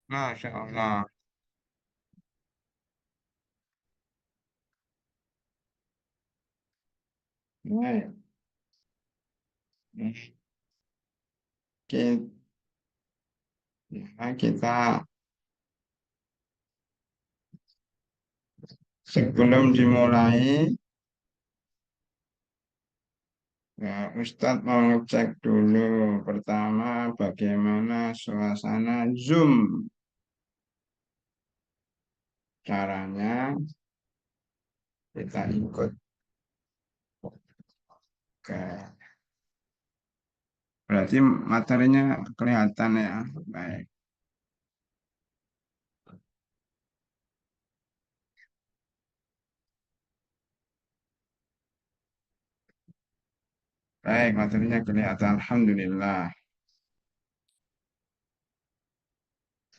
Masya Allah. Baik. Kita, kita sebelum dimulai, ya, Ustadz mau ngecek dulu. Pertama, bagaimana suasana Zoom. Caranya kita ikut ke. Berarti materinya kelihatan ya. Baik. Baik, materinya kelihatan. Alhamdulillah.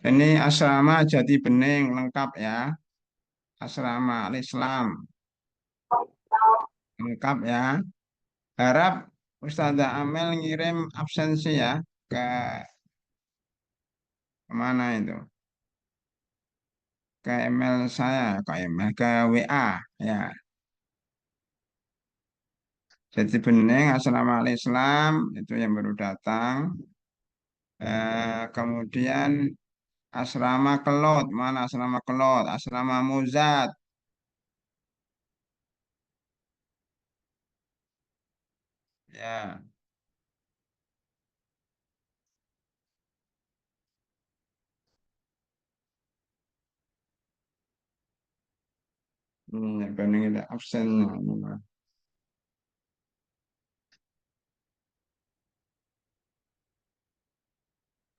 Ini asrama Jati Bening lengkap ya. Asrama Al-Islam lengkap ya. Harap Ustazah Amel ngirim absensi ya ke kemana itu? Ke email saya, ke email ke WA ya. Jati Bening Asrama Al-Islam itu yang baru datang. Kemudian asrama Kelot, mana asrama Kelot? Asrama Muzat. Ya, ini Bening itu absennya.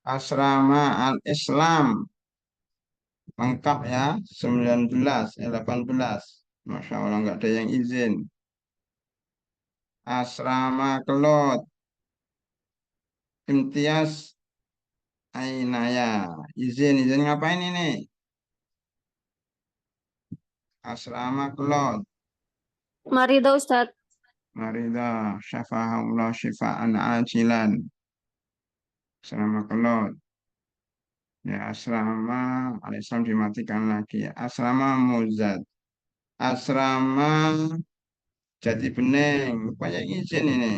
Asrama Al-Islam lengkap ya, 19, 18. Masya Allah nggak ada yang izin. Asrama Kelot, Imtiaz Ainaya. Izin ngapain ini? Asrama Kelot, Mari dah Ustadz. Marida, Syafahullah, Syifaan Ajilan. Asrama Kelot. Ya, asrama Al-Islam dimatikan lagi. Asrama Muzad. Asrama Jati Bening. Banyak izin ini.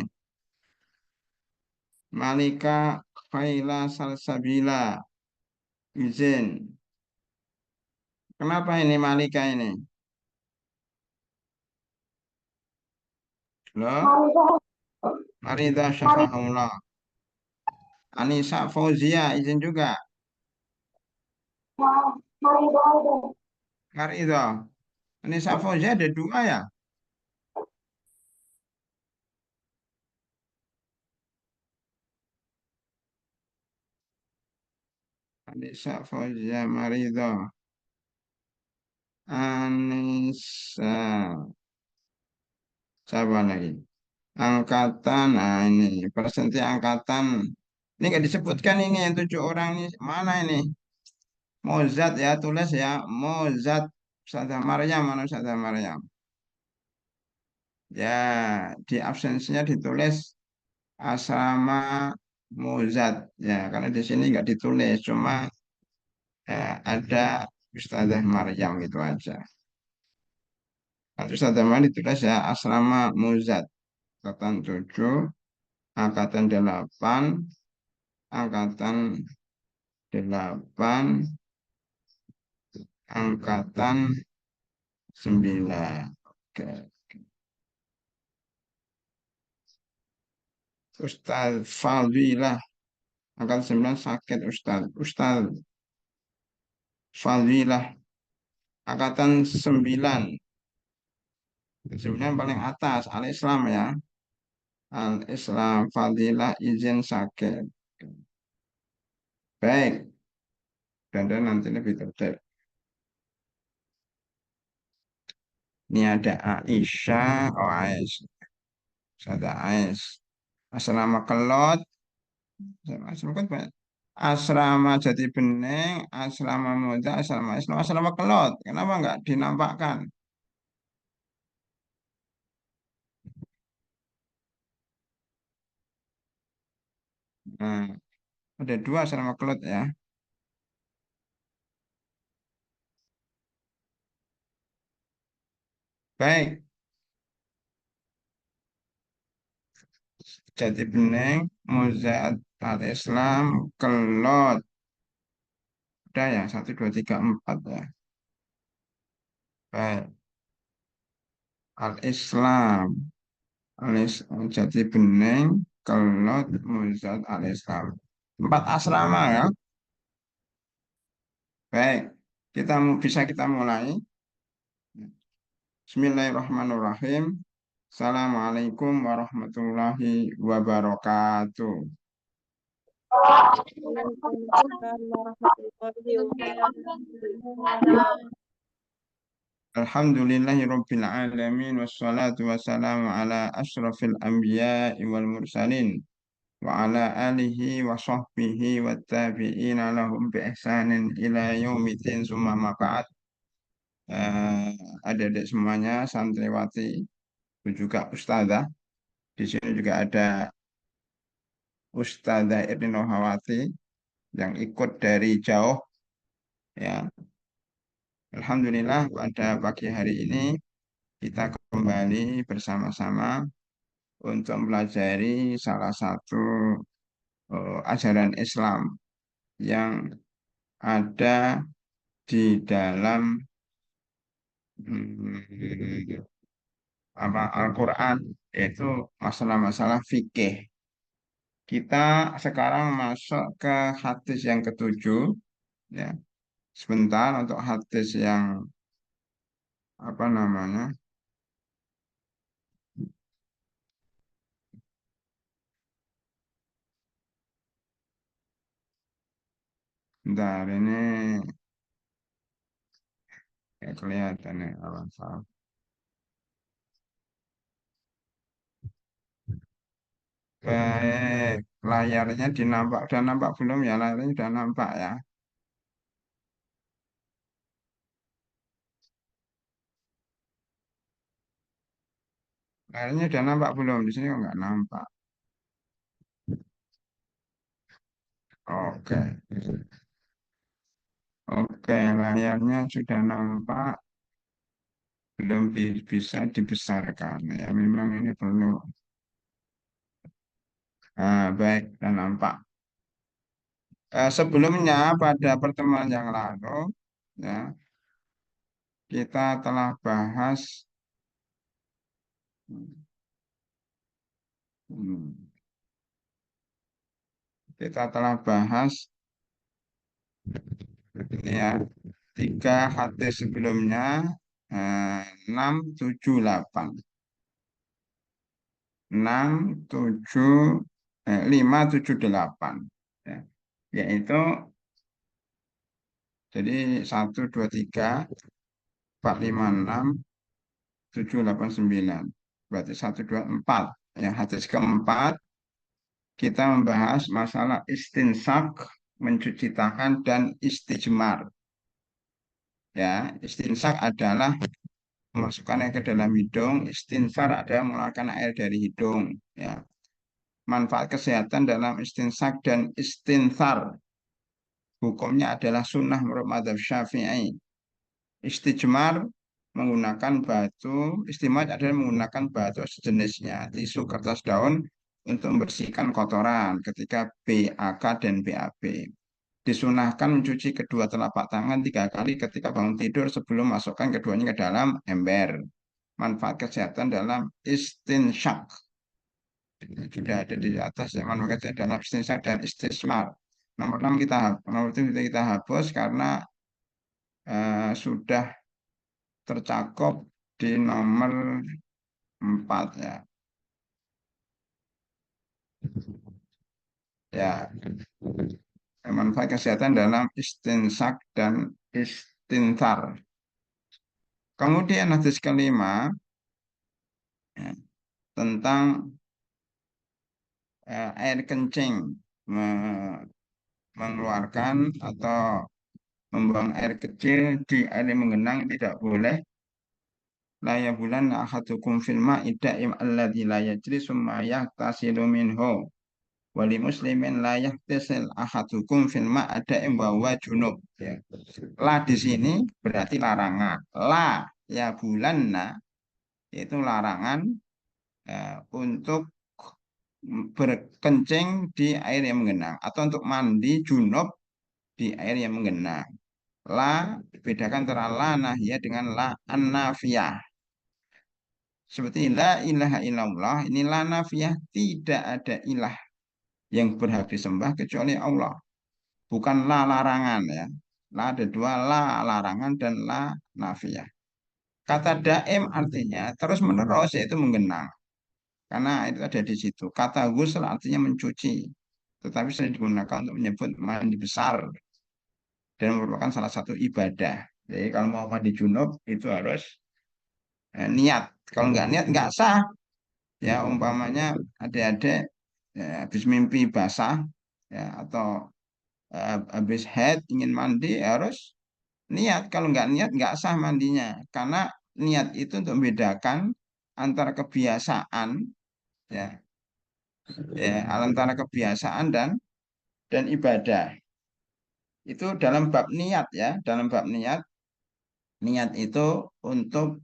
Malika Khaila Salsabila. Izin. Kenapa ini Malika ini? Loh, Marida Syafahullah. Anissa Fauzia izin juga. Marida. Anissa Fauzia ada dua ya? Anissa Fauzia Marida. Anissa. Siapa lagi? Angkatan. Nah ini. Persenti angkatan. Ini nggak disebutkan ini yang 7 orang ini. Mana ini? Mozat ya. Tulis ya. Mozat. Ustazah Maryam. Mana Ustazah Maryam? Ya. Di absensinya ditulis asrama Muzat ya karena di sini nggak ditulis cuma ada Ustazah Maryam gitu aja. Nah, Ustazah Maryam ditulis ya asrama Muzat angkatan 7, angkatan 8, angkatan 8, angkatan 9. Oke. Ustaz Fadilah angkatan 9 sakit Ustaz Fadilah angkatan 9. 9 paling atas al-Islam ya. Al-Islam Fadilah izin sakit. Baik, dan nanti lebih detail. Ini ada Aisyah, oh Aisyah, ada Aisyah. Asrama Kelot, asrama Kelot, asrama Jati Bening, asrama Muda, asrama Islam, asrama Kelot. Kenapa nggak dinampakkan? Nah, ada 2 asrama Kelot ya. Baik, Jati Bening, Muzaat al-Islam, Kelot. Udah ya, satu, dua, tiga, empat ya. Baik, al-Islam, Jati Bening, Kelot, Muzaat al-Islam. Empat asrama ya. Baik, bisa kita mulai. Bismillahirrahmanirrahim. Assalamualaikum warahmatullahi wabarakatuh. Waalaikumsalam warahmatullahi wabarakatuh. Alhamdulillahirabbil alamin wassalatu wassalamu ala asyrafil anbiya'i wal mursalin wa ala alihi wa sahbihi wattabi'ina lahum bi ihsanin ila yaumiddin summa ma ba'd. Adik-adik semuanya, santriwati, dan juga ustazah. Di sini juga ada Ustazah Irni Nohawati yang ikut dari jauh ya. Alhamdulillah pada pagi hari ini kita kembali bersama-sama untuk mempelajari salah satu ajaran Islam yang ada di dalam hmm, Al-Quran, yaitu masalah-masalah fikih. Kita sekarang masuk ke hadis yang ketujuh, ya. Sebentar untuk hadis yang apa namanya? Bentar ini ya kelihatan ya apa. Baik, layarnya dinampak, udah nampak belum ya? Layarnya udah nampak ya. Layarnya udah nampak belum? Di sini kok nggak nampak. Oke, oke, layarnya sudah nampak, belum bisa dibesarkan. Ya, memang ini perlu. Baik, sudah nampak. Sebelumnya pada pertemuan yang lalu, ya, kita telah bahas hmm, kita telah bahas ini ya, tiga hadis sebelumnya, 6, 7, 8. 6, 7, 5, 7, 8. Ya. Yaitu, jadi 1, 2, 3, 4, 5, 6, 7, 8, 9. Berarti 1, 2, 4. Ya, hadis keempat, kita membahas masalah istinsak, mencuci tangan, dan istijmar. Ya, istinsak adalah memasukkan air ke dalam hidung, istinsar adalah mengeluarkan air dari hidung. Ya, manfaat kesehatan dalam istinsak dan istinsar hukumnya adalah sunnah menurut madzhab Syafi'i. Istijmar menggunakan batu, istimaj adalah menggunakan batu sejenisnya, tisu, kertas, daun untuk membersihkan kotoran ketika BAK dan BAB. Disunahkan mencuci kedua telapak tangan 3 kali ketika bangun tidur sebelum masukkan keduanya ke dalam ember. Manfaat kesehatan dalam istinsyak sudah ada di atas ya, manfaat kesehatan dalam istinsyak dan istismar. Nomor 7 kita hapus karena sudah tercakup di nomor 4 ya. Ya, manfaat kesehatan dalam istinsak dan istintar. Kemudian hadis kelima ya, tentang air kencing, mengeluarkan atau membuang air kecil di air yang menggenang tidak boleh. La yabulan ahadukum fil ma'i da'im alladzi la yajri summa yahtasilu minhu. Wali muslimin la yahtasil ahadukum fil ma'i da'im wa huwa junub. Ya. La di sini berarti larangan. La ya bulanna yaitu larangan untuk berkencing di air yang menggenang atau untuk mandi junub di air yang menggenang. La bedakan antara la nahiyah dengan la an-nafiyah. Seperti la ilaha illallah, ini la nafiyah, tidak ada ilah yang berhak disembah kecuali Allah. Bukan la larangan ya. La ada dua, la larangan dan la nafiyah. Kata daim artinya terus menerus, yaitu menggenang. Karena itu ada di situ. Kata ghusl artinya mencuci. Tetapi sering digunakan untuk menyebut mandi besar dan merupakan salah satu ibadah. Jadi kalau mau mandi junub itu harus niat. Kalau nggak niat nggak sah. Ya umpamanya adik-adik ya, habis mimpi basah ya atau habis head ingin mandi harus niat. Kalau nggak niat nggak sah mandinya. Karena niat itu untuk membedakan antara kebiasaan ya, ya antara kebiasaan dan ibadah. Itu dalam bab niat ya, dalam bab niat, niat itu untuk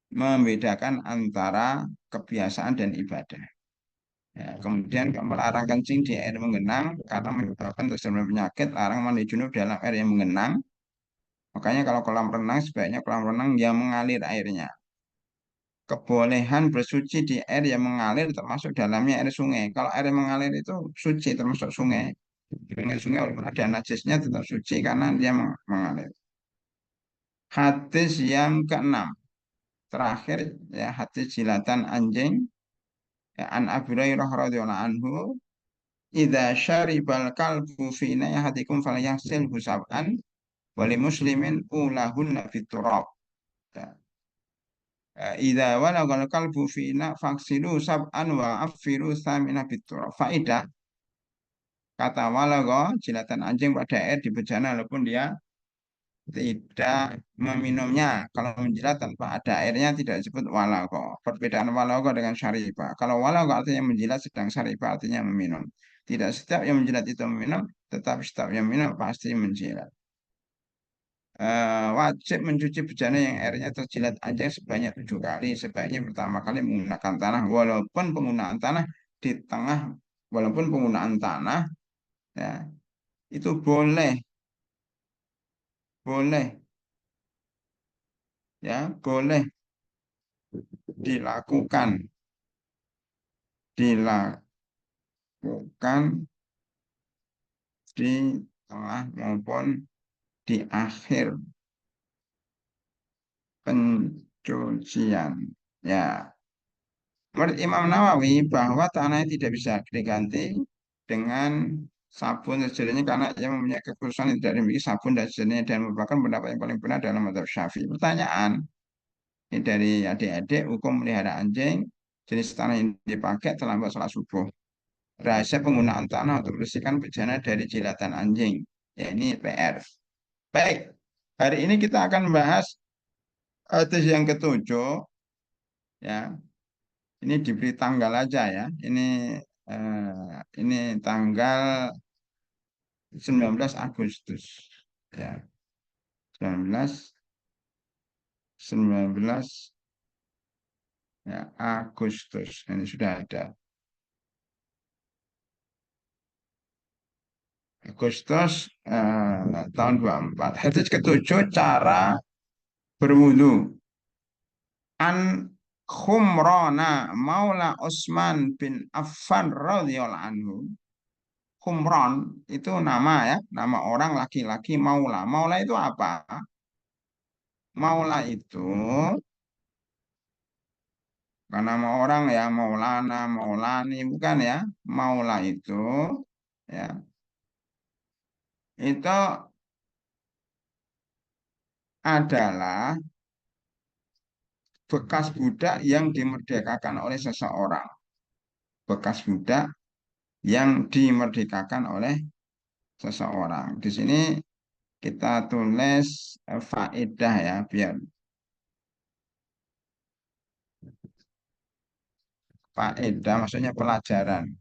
membedakan antara kebiasaan dan ibadah. Ya, kemudian melarang kencing di air menggenang karena menyebabkan terjadi penyakit, larang mandi junub dalam air yang menggenang. Makanya kalau kolam renang sebaiknya kolam renang yang mengalir airnya. Kebolehan bersuci di air yang mengalir termasuk dalamnya air sungai. Kalau air yang mengalir itu suci termasuk sungai. Dengan sungai walaupun ada najisnya tetap suci karena dia mengalir. Hadis yang keenam. Terakhir ya hadis jilatan anjing. Ya, an Abi Hurairah radhiyallahu anhu, "Idza syaribal kalbu fi nayhatikum falyaghsilhu sab'an wa li muslimin ulahunna fit turab." Ya. Idza walagal kalbu fi na faksilu sab'an wa afiru thamina fit turab. Faidah kata walago jilatan anjing pada air di bejana walaupun dia tidak meminumnya. Kalau menjilat tanpa ada airnya tidak disebut walago. Perbedaan walago dengan syariba. Kalau walago artinya menjilat, sedang syariba artinya meminum. Tidak setiap yang menjilat itu meminum, tetapi setiap yang minum pasti menjilat. Wajib mencuci bejana yang airnya terjilat anjing sebanyak 7 kali. Sebaiknya pertama kali menggunakan tanah, walaupun penggunaan tanah di tengah, walaupun penggunaan tanah ya, itu boleh, boleh ya, boleh dilakukan, dilakukan di tengah maupun di akhir pencucian. Ya, menurut Imam Nawawi bahwa tanah tidak bisa diganti dengan sabun dan sejenisnya karena ia mempunyai kekhususan yang tidak dimiliki sabun dan sejenisnya dan merupakan pendapat yang paling benar dalam mazhab Syafi'i. Pertanyaan ini dari adik-adik, hukum melihara anjing, jenis tanah yang dipakai terlambat sholat subuh. Rahasia penggunaan tanah untuk membersihkan bejana dari jilatan anjing. Ya, ini PR. Baik, hari ini kita akan membahas hadis yang ketujuh. Ya, ini diberi tanggal aja ya. Ini tanggal 19 Agustus. Ya, 19 19 ya, Agustus. Ini sudah ada. Agustus tahun 24. Hadis ketujuh cara berwudu. An Khumrana Maula Utsman bin Affan radhiyallahu anhu. Khumran itu nama ya, nama orang laki-laki Maula. Maula itu apa? Maula itu bukan nama orang ya, Maulana, Maulani bukan ya. Maula itu ya, itu adalah bekas budak yang dimerdekakan oleh seseorang. Bekas budak yang dimerdekakan oleh seseorang. Di sini kita tulis faedah ya, biar faedah maksudnya pelajaran.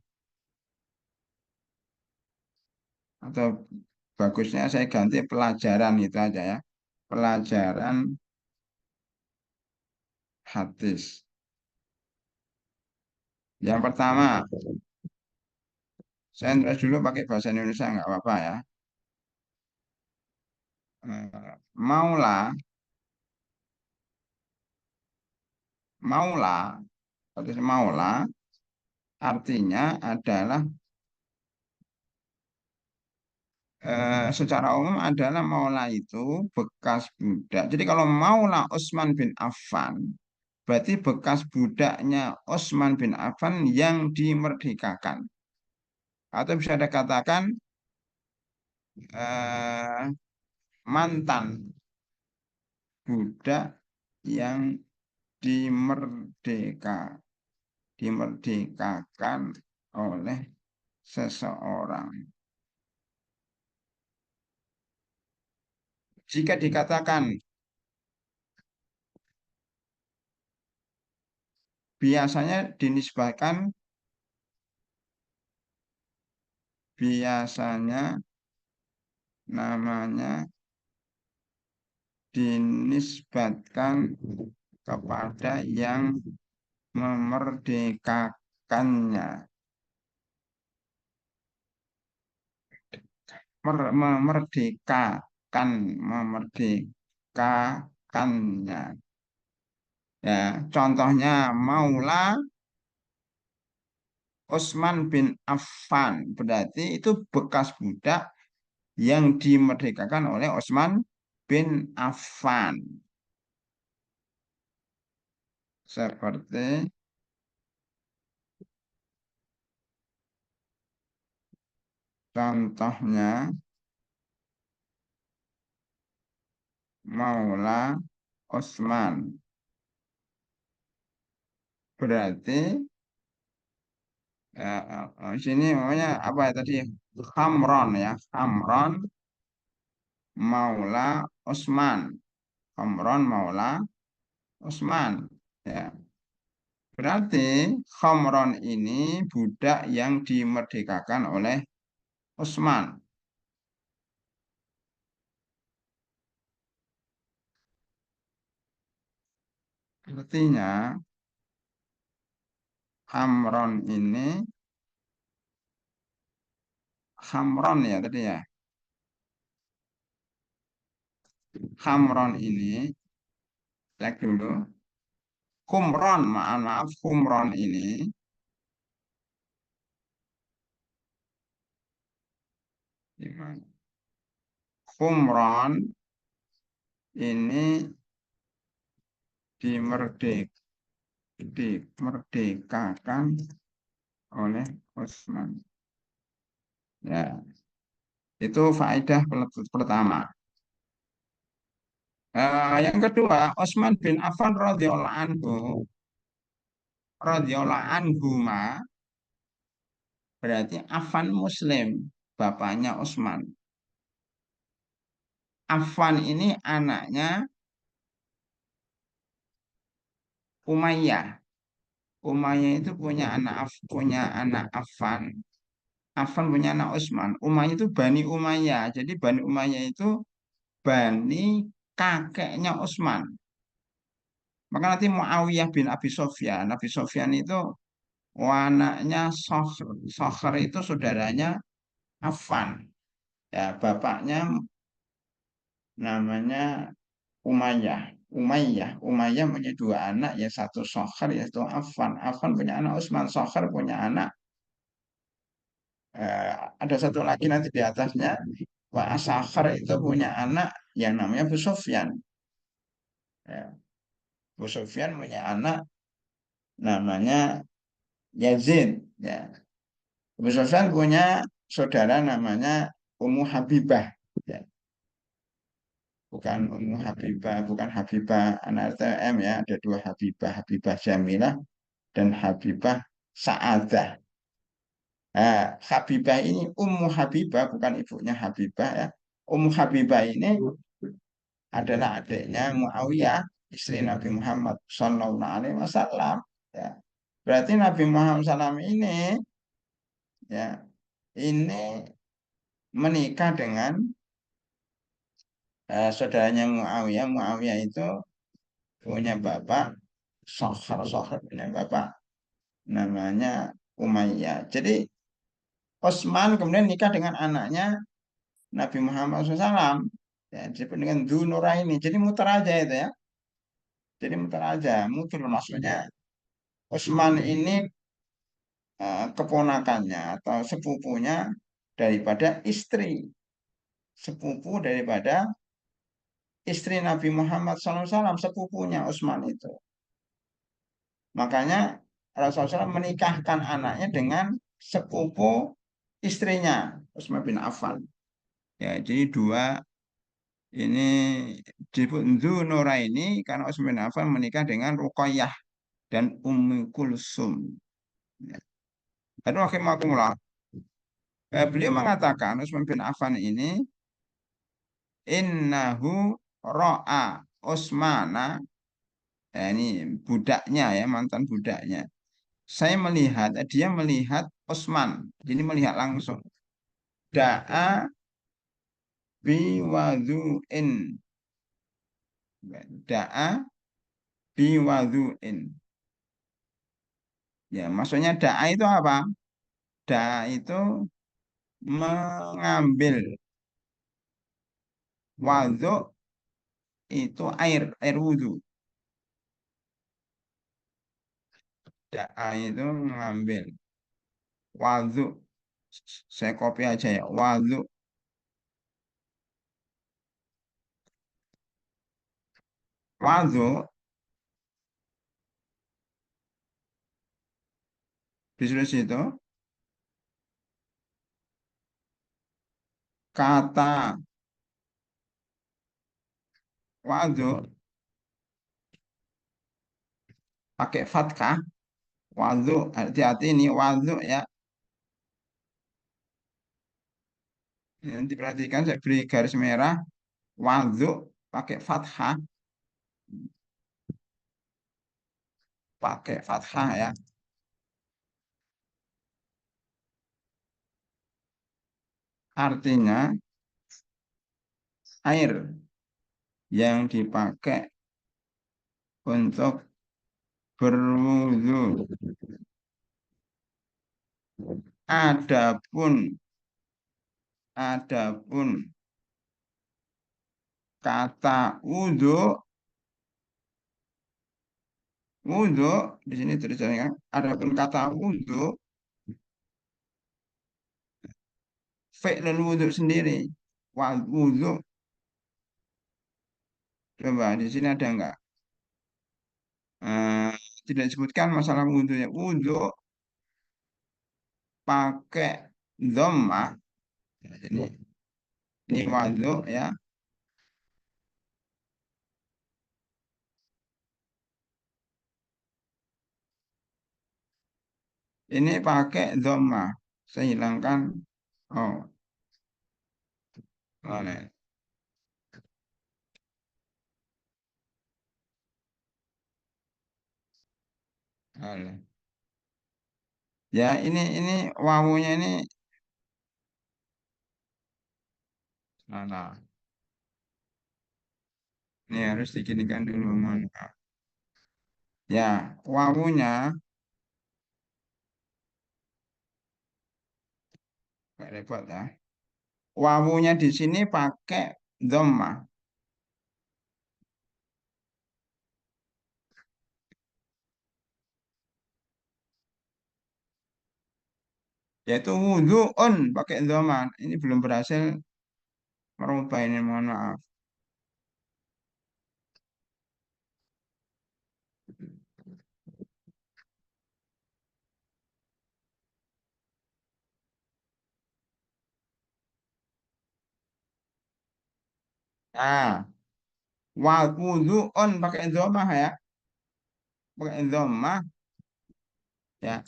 Atau bagusnya saya ganti pelajaran itu aja ya. Pelajaran hadis. Yang pertama, saya tulis dulu pakai bahasa Indonesia nggak apa-apa ya. Maula, maula, hadis maula artinya adalah secara umum adalah maula itu bekas budak. Jadi kalau maula Utsman bin Affan berarti bekas budaknya Utsman bin Affan yang dimerdekakan. Atau bisa dikatakan eh, mantan budak yang dimerdekakan oleh seseorang. Jika dikatakan biasanya dinisbahkan biasanya namanya dinisbatkan kepada yang memerdekakannya. Memerdekakannya. Ya, contohnya Maula Utsman bin Affan berarti itu bekas budak yang dimerdekakan oleh Utsman bin Affan. Seperti contohnya Maula Utsman. Berarti sini namanya apa ya tadi? Hamron ya, Hamron Maula Utsman. Hamron Maula Utsman. Ya. Berarti Hamron ini budak yang dimerdekakan oleh Utsman. Artinya Hamron ini Hamron ya tadi ya. Hamron ini cek dulu. Humron, maaf, Humron ini gimana? Humron ini dimerdekakan oleh Utsman. Ya, itu faedah pertama. Yang kedua, Utsman bin Affan radhiyallahu anhu berarti Affan Muslim, bapaknya Utsman. Affan ini anaknya Umayyah. Umayyah itu punya anak Affan. Affan punya anak Utsman. Umayyah itu Bani Umayyah. Jadi Bani Umayyah itu Bani kakeknya Utsman. Maka nanti Muawiyah bin Abi Sofyan. Abi Sofyan itu anaknya Sokhr itu saudaranya Affan. Ya, bapaknya namanya Umayyah. Umayyah punya dua anak, ya satu Sokhr yaitu Affan. Affan punya anak Utsman. Sokhr punya anak. Ada satu lagi nanti di atasnya. Pak Sokhr itu punya anak yang namanya Abu Sofyan. Ya, Abu Sofyan punya anak namanya Yazid. Ya. Abu Sofyan punya saudara namanya Ummu Habibah. Ya. Bukan Ummu Habibah, bukan Habibah anak RTM ya. Ada dua Habibah, Habibah Jamilah dan Habibah Sa'adah. Nah, Habibah ini Ummu Habibah bukan ibunya Habibah ya. Ummu Habibah ini adalah adiknya Muawiyah, istri Nabi Muhammad Sallallahu Alaihi Wasallam. Ya. Berarti Nabi Muhammad SAW ya ini menikah dengan saudaranya Muawiyah. Muawiyah itu punya bapak Sohar punya bapak namanya Umayyah. Jadi Utsman kemudian nikah dengan anaknya Nabi Muhammad SAW. Ya, disebut dengan Dzunuraini. Jadi muter aja itu ya. Jadi muter aja, muter maksudnya. Utsman ini keponakannya atau sepupunya daripada sepupu daripada istri Nabi Muhammad SAW, sepupunya Utsman itu. Makanya Rasulullah SAW menikahkan anaknya dengan sepupu istrinya Utsman bin Affan. Ya, jadi dua ini disebut ini karena Utsman bin Affan menikah dengan Ruqayyah dan Ummu Kulsum. Ya. Aduh, akhirnya beliau mengatakan Utsman bin Affan ini innahu ro'a Utsmana, ya, ini budaknya ya, mantan budaknya. Dia melihat Utsman, jadi melihat langsung. Da'a biwadu'in. Da'a biwadu'in. Ya, maksudnya da'a itu apa? Da'a itu mengambil. Wadhu itu air wudhu. Da'a itu mengambil. Wadhu, saya copy aja ya. Wadhu, wadhu, ditulis itu kata wadhu pakai fathah. Wadhu, hati-hati ini wadhu ya. Nanti perhatikan saya beri garis merah. Wadhu pakai fathah. Pakai fathah ya. Artinya air yang dipakai untuk berwudu. Adapun adapun kata wudu, wudu di sini tulisannya. Adapun kata wudu, fi'lul wudu sendiri. Wudu, coba di sini ada enggak? Eh, Tidak disebutkan masalah wudu ya. Wudu pakai dhammah. Ini wudu ya. Ini pakai dhammah. Saya hilangkan. Oh, mana? Alah. Ya, ini wawunya ini mana? Ini harus diginikan dulu. Mana? Ya, wawunya nggak repot ya. Wawunya di sini pakai dhammah. Yaitu wudhu'un pakai dhammah. Ini belum berhasil merubah ini, mohon maaf. Ah, wudhu'un pakai dhammah ya. Pakai dhammah ya.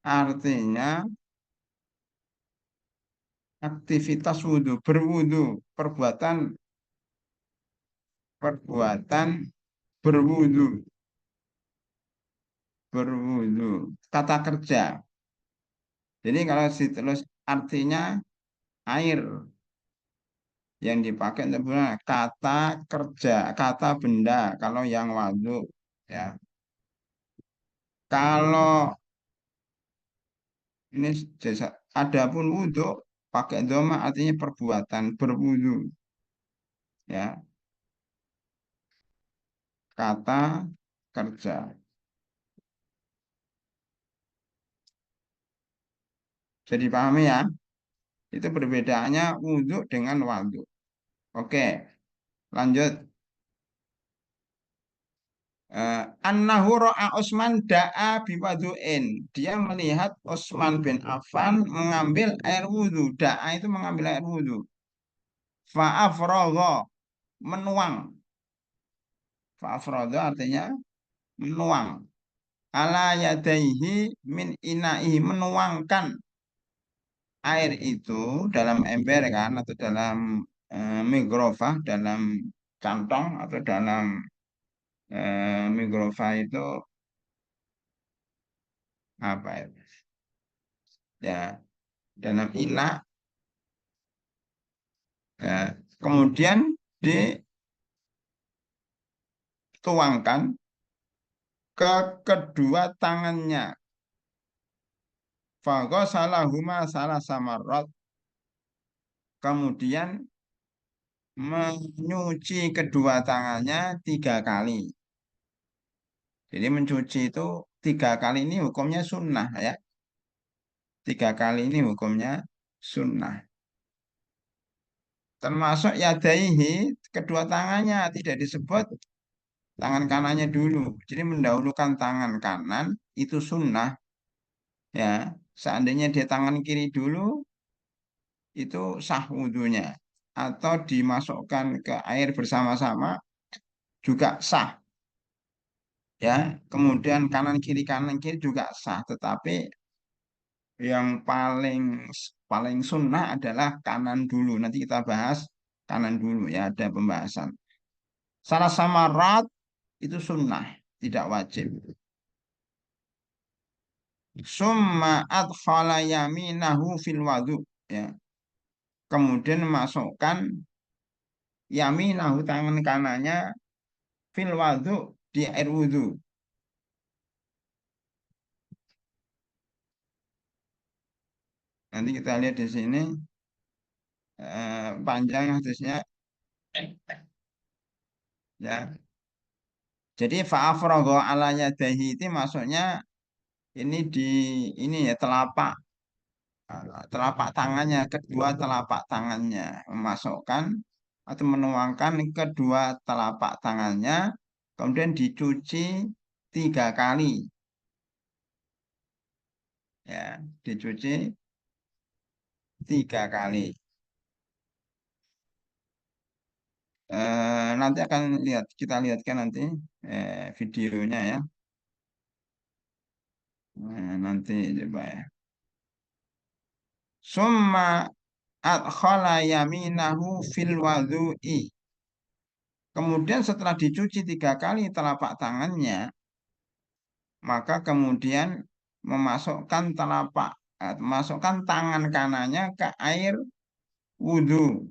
Artinya aktivitas wudhu, berwudhu, perbuatan perbuatan berwudhu, berwudhu, tata kerja. Jadi kalau ditulis artinya air, yang dipakai untuk kata kerja, kata benda kalau yang wudhu ya. Kalau ini jasa, adapun wudhu pakai doma artinya perbuatan berwudhu ya, kata kerja. Jadi pahami ya, itu perbedaannya wudhu dengan wudhu. Oke, lanjut. Annahu ra'a Utsman da'a biwadu'in. Dia melihat Utsman bin Affan mengambil air wudhu. Da'a itu mengambil air wudhu. Fa'afragha, menuang. Fa'afragha artinya menuang. Ala yadaihi min ina'ihi, menuangkan air itu dalam ember kan, atau dalam mikrofah, dalam kantong, atau dalam mikrofah itu apa ya? Ya, dalam inak ya. Kemudian dituangkan ke kedua tangannya. Faghasalahuma salah samarot. Kemudian menyuci kedua tangannya 3 kali. Jadi mencuci itu 3 kali ini hukumnya sunnah ya. 3 kali ini hukumnya sunnah. Termasuk yadaihi, kedua tangannya tidak disebut tangan kanannya dulu. Jadi mendahulukan tangan kanan itu sunnah ya. Seandainya dia tangan kiri dulu itu sah wudhunya. Atau dimasukkan ke air bersama-sama juga sah ya. Kemudian kanan kiri juga sah. Tetapi yang paling paling sunnah adalah kanan dulu. Nanti kita bahas kanan dulu ya, ada pembahasan. Salah samarat itu sunnah, tidak wajib. Summa adkhala yaminahu fil wadu ya. Kemudian masukkan yaminahu, tangan kanannya, fil wadu, di air wudu. Nanti kita lihat di sini panjang hadisnya ya. Jadi fa'afragha ala yadayhi itu maksudnya ini di ini ya, telapak tangannya, kedua telapak tangannya, memasukkan atau menuangkan kedua telapak tangannya, kemudian dicuci 3 kali ya, dicuci 3 kali. Nanti akan lihat, kita lihatkan nanti videonya ya. Nanti coba ya. Summa adkhala yaminahu fil wadu'i. Kemudian setelah dicuci 3 kali telapak tangannya, maka kemudian memasukkan tangan kanannya ke air wudhu.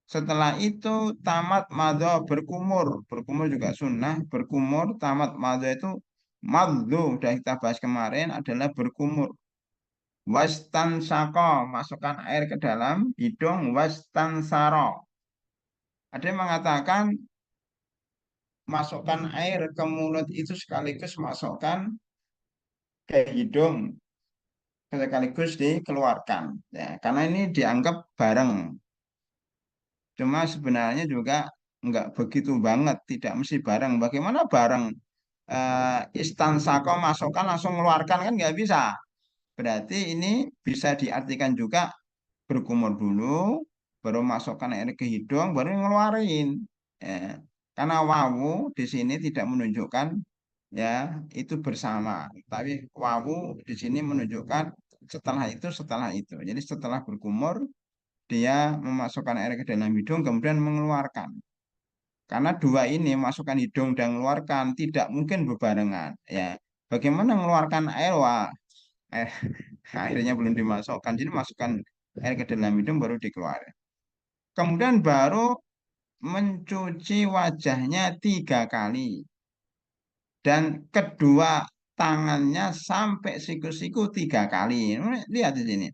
Setelah itu tamat madho, berkumur. Berkumur juga sunnah. Berkumur, tamat madho itu madhu, sudah kita bahas kemarin, adalah berkumur. Wastan sako, masukkan air ke dalam hidung. Wastan saro. Ada yang mengatakan masukkan air ke mulut itu sekaligus masukkan ke hidung, sekaligus dikeluarkan ya, karena ini dianggap bareng. Cuma sebenarnya juga nggak begitu banget, tidak mesti bareng. Bagaimana bareng? Istansako, masukkan langsung mengeluarkan kan nggak bisa. Berarti ini bisa diartikan juga berkumur dulu, baru masukkan air ke hidung, baru ngeluarin. Ya. Karena wawu di sini tidak menunjukkan ya itu bersama, tapi wawu di sini menunjukkan setelah itu. Jadi setelah berkumur dia memasukkan air ke dalam hidung kemudian mengeluarkan. Karena dua ini, masukkan hidung dan mengeluarkan, tidak mungkin berbarengan ya. Bagaimana mengeluarkan air? Wah, air, airnya belum dimasukkan, jadi masukkan air ke dalam hidung baru dikeluarkan. Kemudian baru mencuci wajahnya 3 kali. Dan kedua tangannya sampai siku-siku 3 kali. Lihat di sini.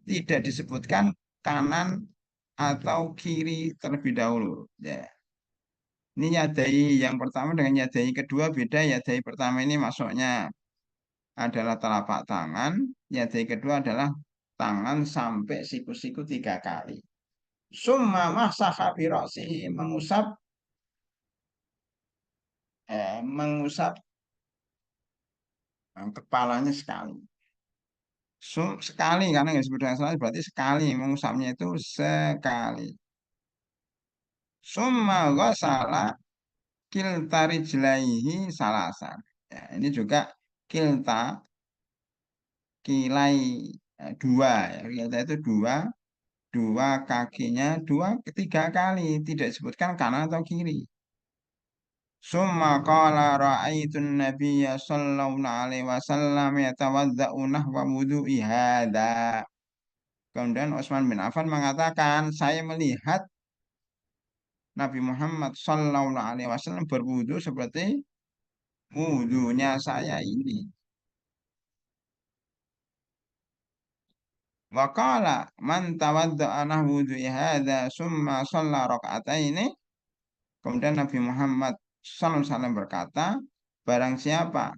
Tidak disebutkan kanan atau kiri terlebih dahulu. Ya. Ini yadai yang pertama dengan yadai kedua beda. Yadai pertama ini masuknya adalah telapak tangan. Yadai kedua adalah tangan sampai siku-siku 3 kali. Summa masaha birosihi mengusap kepalanya sekali. Sekali karena nggak disebut dengan sekali berarti sekali mengusapnya itu sekali. Summa ghasala kilta rijlaihi salasan. Ya, ini juga kilta kilai dua ya. Kilta itu dua, dua kakinya dua ketiga kali tidak disebutkan kanan atau kiri. Summa qala ra'aitun nabiyya sallallahu alaihi wasallam yatawadda'u nahwa wudu'i hadza. Kemudian Utsman bin Affan mengatakan, saya melihat Nabi Muhammad sallallahu alaihi wasallam berwudu seperti wudunya saya ini. Wa qala man tawadda'a nahwa wudu'i hadza summa shalla raka'ataini. Kemudian Nabi Muhammad sallallahu alaihi wasallam berkata, barang siapa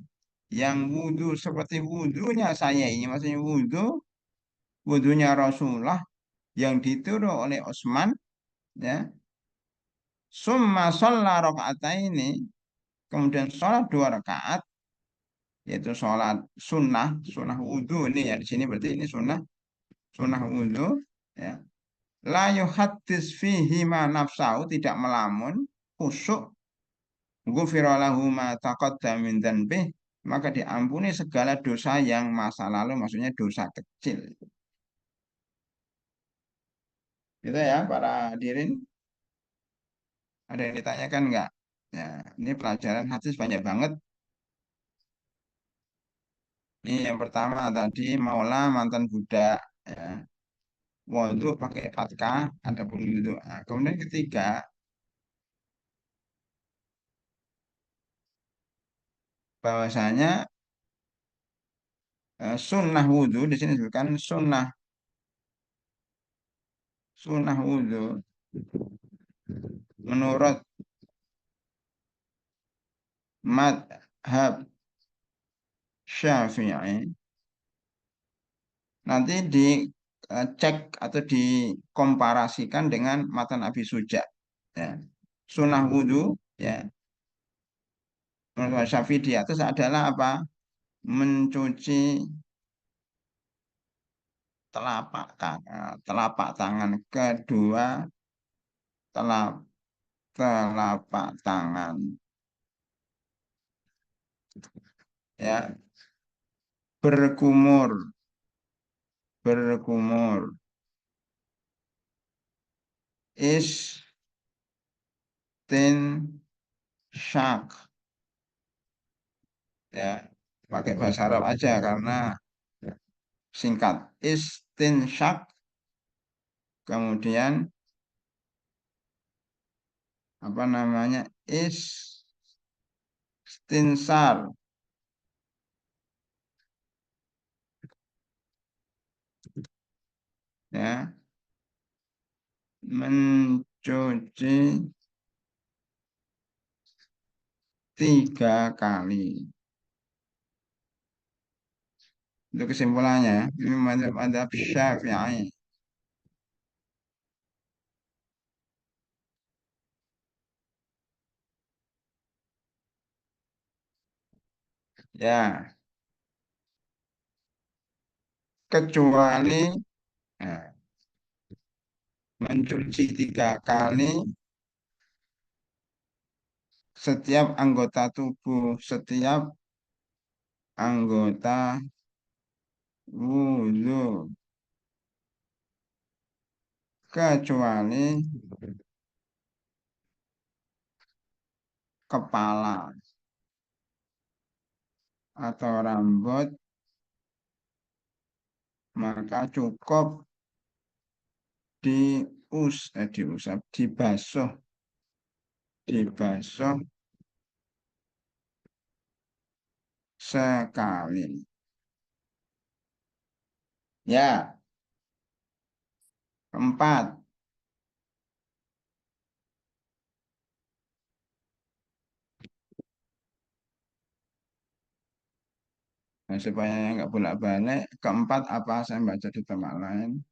yang wudu seperti wudunya saya ini, maksudnya wudunya Rasulullah yang ditiru oleh Utsman, ya, summa sholla ini, kemudian sholat 2 rakaat, yaitu sholat sunnah wudhu ini ya di sini berarti ini sunnah wudhu, ya. La yuhaddis fihi ma nafsahu, tidak melamun, khusyuk, ghufira lahu ma taqaddama min dzanbih, maka diampuni segala dosa yang masa lalu, maksudnya dosa kecil. Gitu ya para hadirin. Ada yang ditanyakan nggak? Ya, ini pelajaran hadis banyak banget. Ini yang pertama tadi maula mantan budak. Ya. Wudhu pakai fatkah, ada pun itu. Nah, kemudian ketiga, bahwasanya sunnah wudhu di sini disebutkan sunnah wudhu menurut madhab Syafi'i. Nanti dicek atau dikomparasikan dengan matan Abi Suja. Ya. Sunnah wudhu, ya, menurut Syafi'i di atas adalah apa? Mencuci telapak tangan kedua, telap, telapak tangan, ya, berkumur, berkumur, syak, ya, pakai bahasa Arab aja karena singkat, syak, kemudian apa namanya, istinsar, ya, mencuci 3 kali. Itu kesimpulannya, ini madzhab Syafi'i. Ya, kecuali nah, mencuci 3 kali setiap anggota tubuh, setiap anggota wudhu, kecuali kepala atau rambut, maka cukup diusap, dibasuh, dibasuh sekali. Ya, keempat. Nah, supaya nggak bolak-balik, keempat apa saya baca di tempat lain.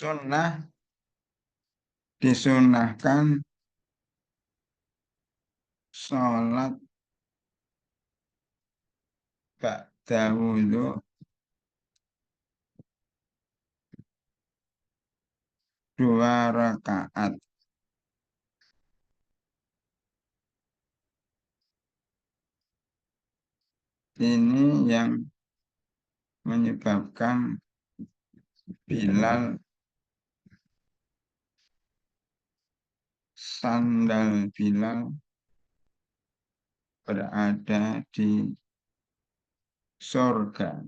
Sunnah disunahkan sholat ba'da wudhu 2 rakaat. Ini yang menyebabkan Bilal sandal Bilal berada di surga.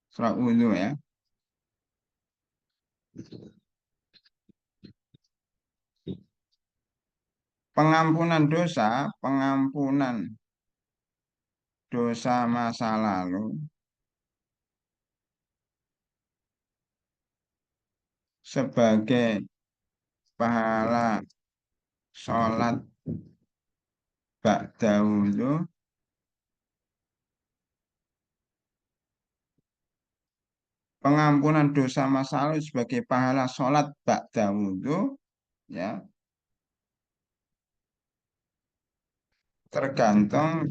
Surah wudhu ya. Pengampunan dosa masa lalu sebagai pahala sholat ba'da wudhu pengampunan dosa masa lalu sebagai pahala sholat ba'da wudhu ya tergantung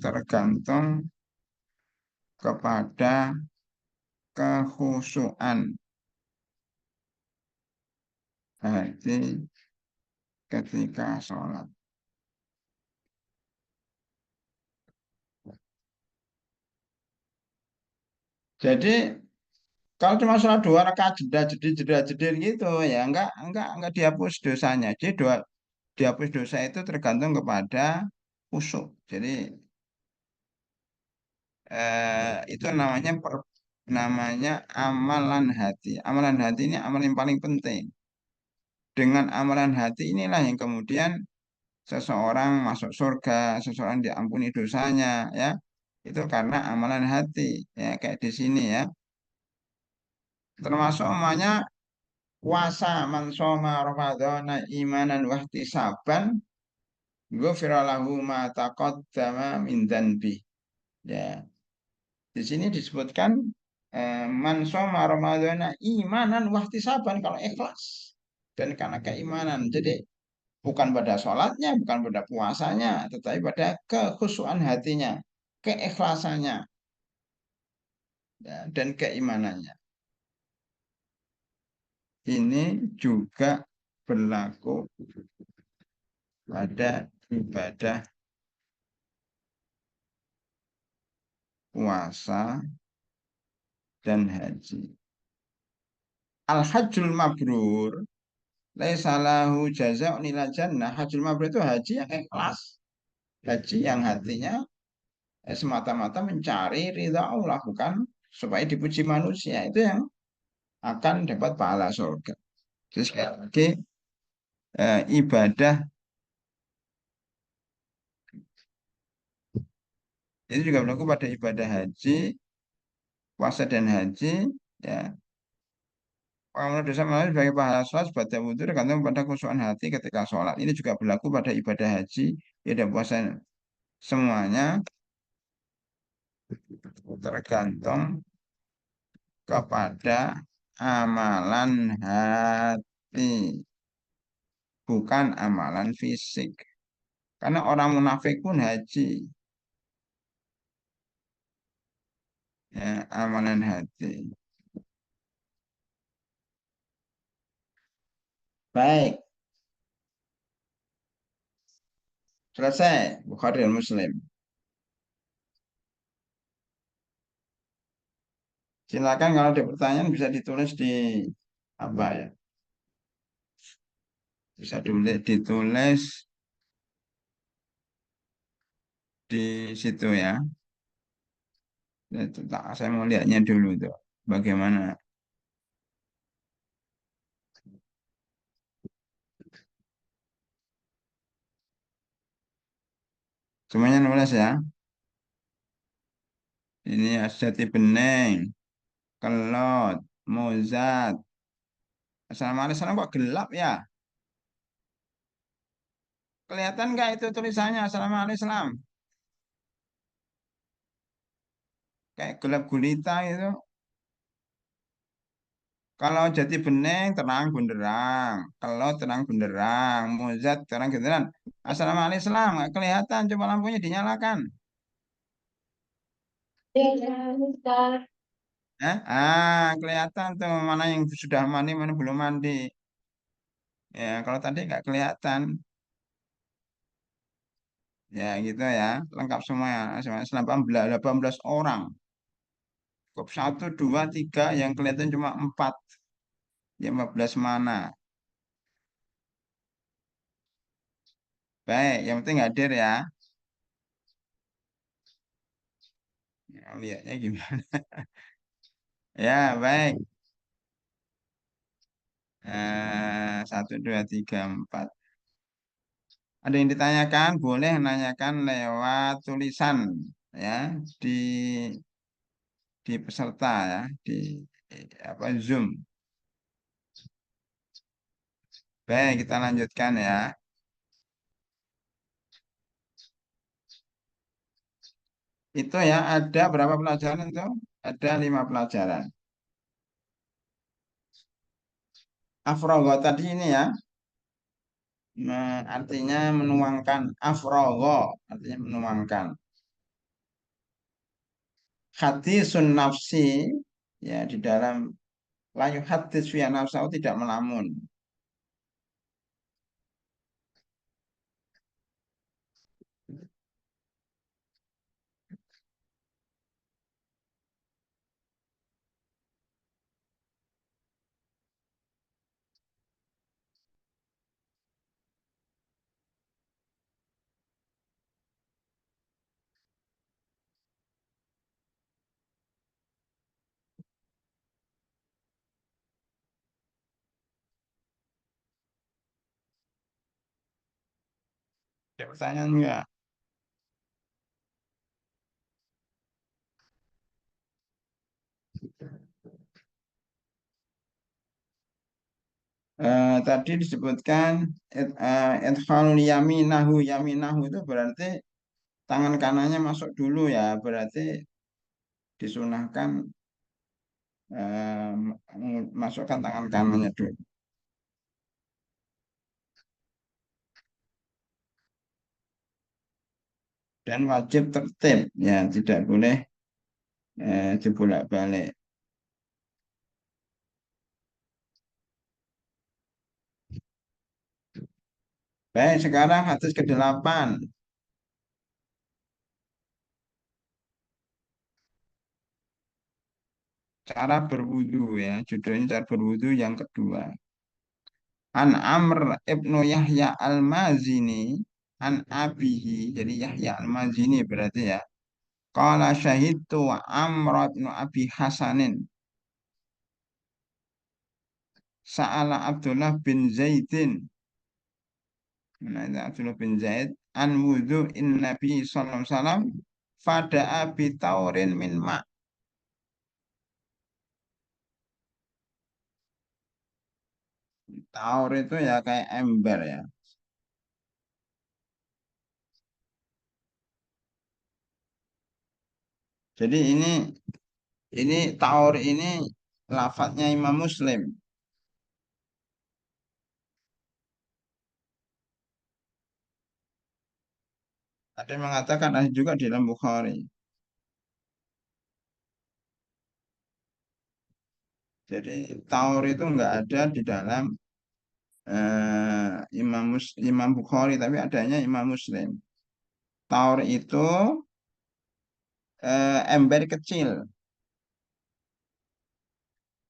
kepada kekhusyuan hati ketika sholat. Jadi kalau cuma sholat 2 rakaat jeda gitu ya enggak dihapus dosanya. Jadi dihapus dosa itu tergantung kepada khusyuk. Jadi itu namanya amalan hati. Amalan hati ini amalan yang paling penting. Dengan amalan hati inilah yang kemudian seseorang masuk surga, seseorang diampuni dosanya, ya. Itu karena amalan hati, ya kayak di sini ya. Termasuk namanya puasa man shoma ramadhana imanan wahtisaban ghufira lahu ma taqaddama min dzanbi. Ya, di sini disebutkan man shoma ramadhana imanan wahtisaban kalau ikhlas dan karena keimanan. Jadi bukan pada sholatnya, bukan pada puasanya, tetapi pada kekhusyuan hatinya, keikhlasannya, ya, dan keimanannya. Ini juga berlaku pada ibadah puasa dan haji. Al-hajjul mabrur laisa lahu jazaa'un illa jannah. Hajjul mabrur itu haji yang ikhlas, haji yang hatinya semata-mata mencari ridha Allah, bukan supaya dipuji manusia. Itu yang akan dapat pahala surga. Jadi sekali lagi ibadah itu juga berlaku pada ibadah haji, puasa dan haji, ya. Pengampunan dosa melalui sebagai pahala sholat sebagai wudhu tergantung pada khusyuan hati ketika sholat. Ini juga berlaku pada ibadah haji, ibadah puasa, semuanya tergantung kepada amalan hati, bukan amalan fisik. Karena orang munafik pun haji, ya, amalan hati. Baik, selesai Bukhari dan Muslim. Silakan kalau ada pertanyaan bisa ditulis di apa ya? Bisa ditulis di situ ya. Saya mau lihatnya dulu tuh. Bagaimana? Semuanya nulis ya. Ini Asjati Bening, Kelot, Mozat. Assalamualaikum kok gelap ya? Kelihatan nggak itu tulisannya Assalamualaikum? Kayak gelap gulita itu. Kalau Jati Bening terang benderang, kalau terang benderang, Mozat terang benderang. Assalamualaikum, nggak kelihatan. Coba lampunya dinyalakan. Kelihatan tuh mana yang sudah mandi, mana belum mandi. Ya, kalau tadi nggak kelihatan. Ya, gitu ya. Lengkap semua ya. 18 orang. Cukup satu, dua, tiga. Yang kelihatan cuma empat. Ya, 14 mana? Baik, yang penting hadir ya. Ya, lihatnya gimana? Ya, baik. Satu, dua, tiga, empat. Ada yang ditanyakan? Boleh nanyakan lewat tulisan ya di peserta ya di apa Zoom. Baik, kita lanjutkan ya. Itu ya ada berapa pelajaran itu? Ada 5 pelajaran. Afrogo tadi ini ya, artinya menuangkan. Afrogo artinya menuangkan. Hadisun nafsi ya di dalam layu hadis fi nafsau tidak melamun. Ada pertanyaan enggak? Tadi disebutkan idkhalul yaminahu itu berarti tangan kanannya masuk dulu ya, berarti disunahkan masukkan tangan kanannya dulu dan wajib tertib ya, tidak boleh dibolak-balik. Baik, sekarang hadis ke-8. Cara berwudu ya, judulnya cara berwudu yang kedua. An Amr ibnu Yahya al-Mazini an abihi, jadi Yahya al-Mazini berarti ya. Qala syahidtu Amr ibnu Abi Hasanin Sa'ala Abdullah bin Zaidin. Nah, itu Abdullah bin Zaid an wudhu in Nabi sallallahu alaihi wasallam fada'a bi taurin min ma. Taur itu ya kayak ember ya. Jadi ini taur ini lafadznya Imam Muslim. Ada yang mengatakan ada juga di dalam Bukhari. Jadi taur itu enggak ada di dalam Imam Bukhari, tapi adanya Imam Muslim. Taur itu ember kecil.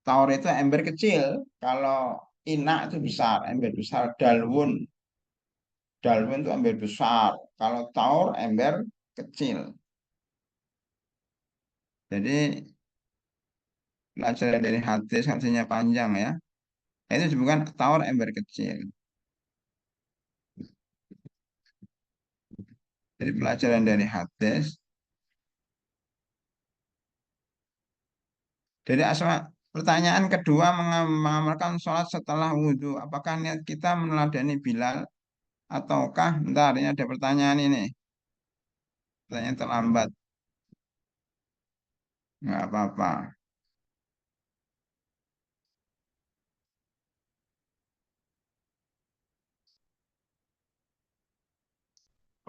Taur itu ember kecil. Kalau Ina itu besar, ember besar. Dalwun itu ember besar. Kalau taur ember kecil. Jadi pelajaran dari hadis artinya panjang ya. Itu bukan taur ember kecil. Jadi pelajaran dari hadis. Dari asma pertanyaan kedua mengamalkan sholat setelah wudhu. Apakah niat kita meneladani Bilal ataukah? Bentar, ini ada pertanyaan ini. Pertanyaan terlambat. Nggak apa-apa.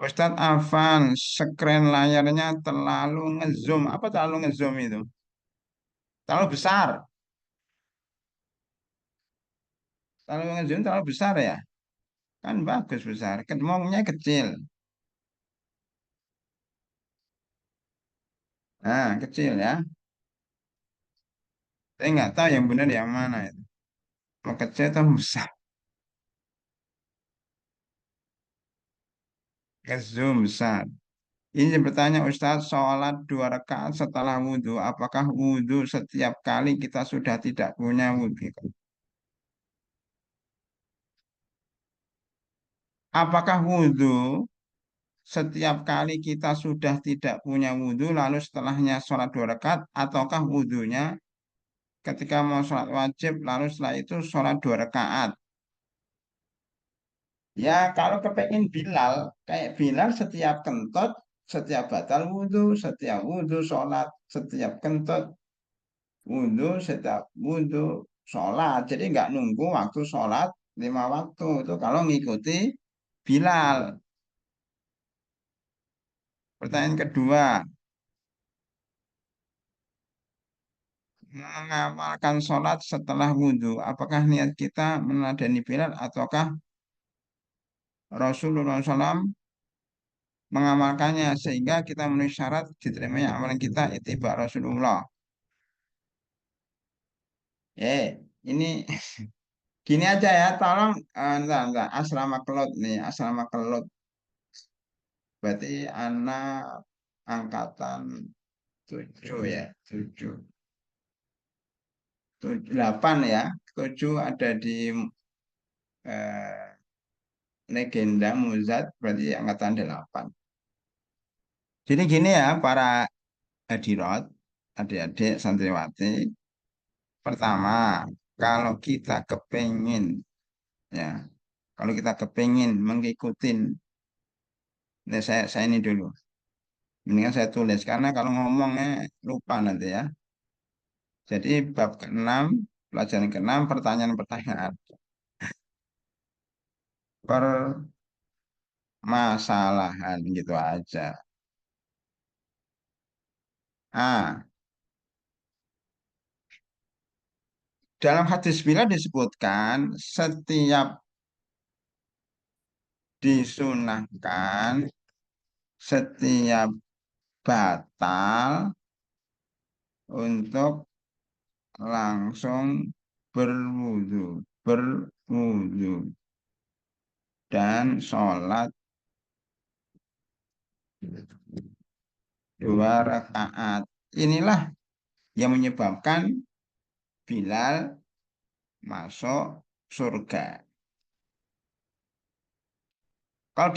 Ustadz Afan, screen layarnya terlalu ngezoom. Apa terlalu ngezoom itu? Terlalu besar. Terlalu ngezoom terlalu besar ya? Kan bagus besar. Ketemu kecil. Nah, kecil ya. Saya nggak tahu yang benar yang mana itu. Mau kecil atau besar? Ngezoom besar. Ini bertanya Ustadz, sholat 2 rakaat setelah wudhu. Apakah wudhu setiap kali kita sudah tidak punya wudhu? Apakah wudhu setiap kali kita sudah tidak punya wudhu, lalu setelahnya sholat 2 rakaat, ataukah wudhunya ketika mau sholat wajib, lalu setelah itu sholat 2 rakaat? Ya, kalau kepengen Bilal, kayak Bilal setiap kentut, setiap batal wudhu, setiap wudhu sholat, setiap kentut wudhu, setiap wudhu sholat. Jadi nggak nunggu waktu sholat 5 waktu. Itu kalau ngikuti Bilal. Pertanyaan kedua, mengamalkan sholat setelah wudhu. Apakah niat kita meneladani Bilal ataukah Rasulullah SAW mengamalkannya sehingga kita memenuhi syarat diterimanya amalan kita ittiba Rasulullah. Ini gini aja ya, tolong entar, asrama kelut nih, asrama kelut. Berarti anak angkatan 7 ya, 7, 8 ya, 7 ada di eh, legenda Muzat, berarti angkatan 8. Jadi gini ya, para hadirat, adik-adik santriwati, pertama, kalau kita kepingin, ya, kalau kita kepingin mengikuti, nah saya ini dulu, mendingan saya tulis, karena kalau ngomongnya lupa nanti ya. Jadi bab ke-6, pelajaran ke-6, pertanyaan-pertanyaan. Permasalahan gitu aja. Ah, dalam hadis bila disebutkan setiap disunahkan, setiap batal untuk langsung berwudu dan sholat 2 rakaat. Inilah yang menyebabkan Bilal masuk surga. Kalau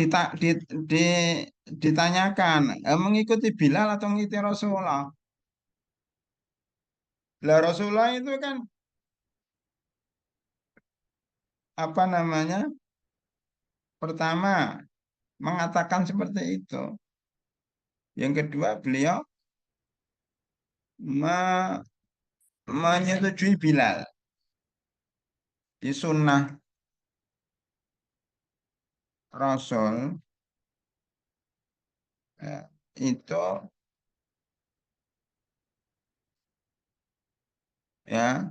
ditanyakan mengikuti Bilal atau mengikuti Rasulullah, lah Rasulullah itu kan apa namanya? Pertama mengatakan seperti itu. Yang kedua beliau me- menyetujui Bilal di sunnah Rasul itu ya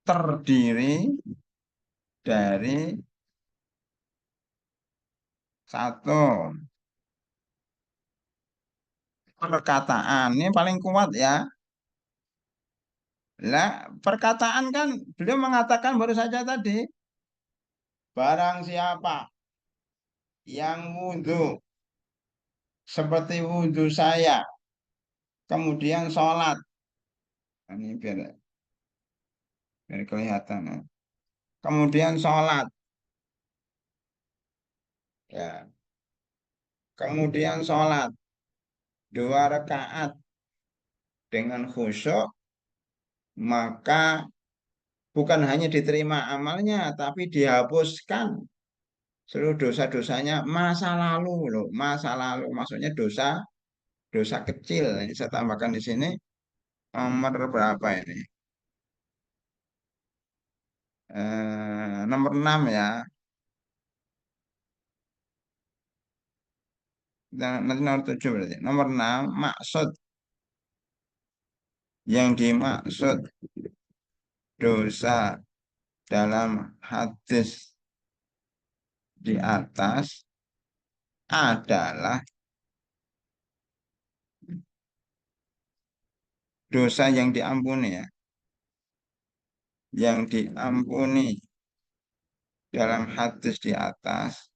terdiri dari satu perkataan. Ini paling kuat ya. Lah, perkataan kan beliau mengatakan baru saja tadi Barang siapa yang wudhu seperti wudhu saya, kemudian sholat. Nah, ini biar kelihatan ya. Kemudian sholat, ya. Kemudian sholat 2 rakaat dengan khusyuk, maka bukan hanya diterima amalnya, tapi dihapuskan seluruh dosa-dosanya masa lalu loh. Masa lalu maksudnya dosa dosa kecil. Ini saya tambahkan di sini nomor berapa ini? Nomor 6 ya. Nanti nomor 7 berarti. Nomor 6 maksud, yang dimaksud dosa dalam hadis di atas adalah dosa yang diampuni ya. Yang diampuni dalam hadis di atas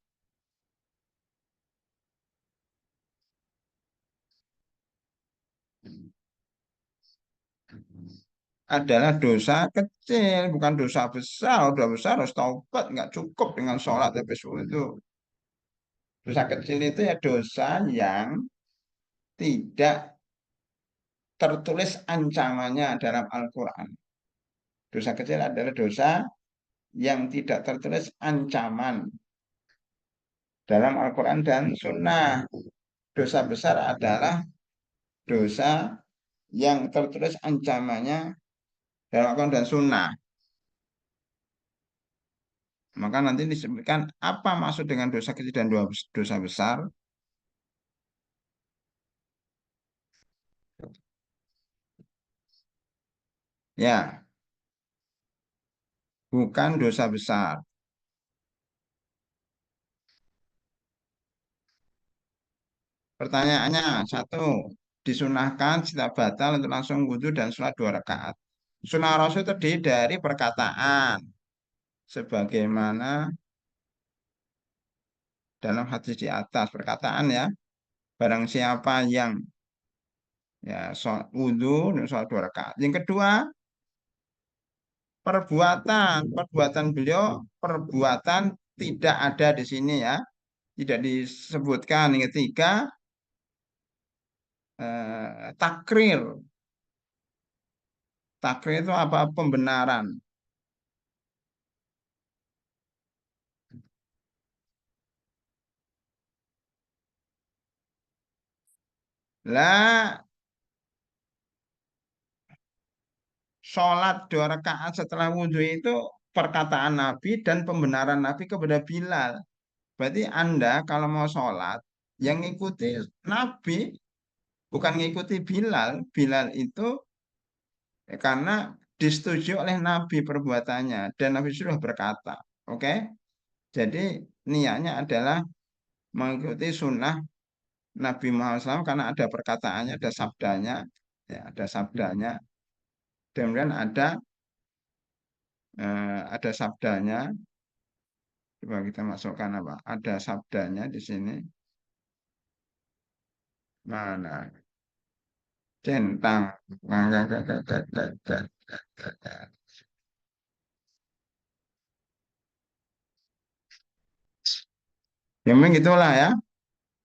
adalah dosa kecil, bukan dosa besar. Dosa besar harus taubat, nggak cukup dengan sholat habis itu. Dosa kecil itu ya dosa yang tidak tertulis ancamannya dalam Al-Quran. Dosa kecil adalah dosa yang tidak tertulis ancaman dalam Al-Quran dan Sunnah. Dosa besar adalah dosa yang tertulis ancamannya dalam Al-Quran dan Sunnah. Maka nanti disebutkan apa maksud dengan dosa kecil dan dosa besar. Ya, bukan dosa besar. Pertanyaannya, satu, disunahkan setelah batal untuk langsung wudhu dan sholat 2 rakaat. Sunnah Rasul terdiri dari perkataan, sebagaimana dalam hadis di atas. Perkataan ya, barang siapa yang ya wudhu dan sholat 2 rakaat. Yang kedua, perbuatan beliau, perbuatan tidak ada di sini ya, tidak disebutkan. Yang ketiga, takrir. Takrir itu apa? Pembenaran. Lah, sholat 2 rakaat setelah wudhu itu perkataan Nabi dan pembenaran Nabi kepada Bilal. Berarti Anda kalau mau sholat, yang ngikuti Nabi, bukan ngikuti Bilal. Bilal itu karena disetujui oleh Nabi perbuatannya dan Nabi sudah berkata, oke? Jadi niatnya adalah mengikuti sunnah Nabi Muhammad SAW karena ada perkataannya, ada sabdanya, ya, ada sabdanya. Kemudian ada sabdanya. Coba kita masukkan apa? Ada sabdanya di sini. Mana? Centang. Ya memang itulah ya.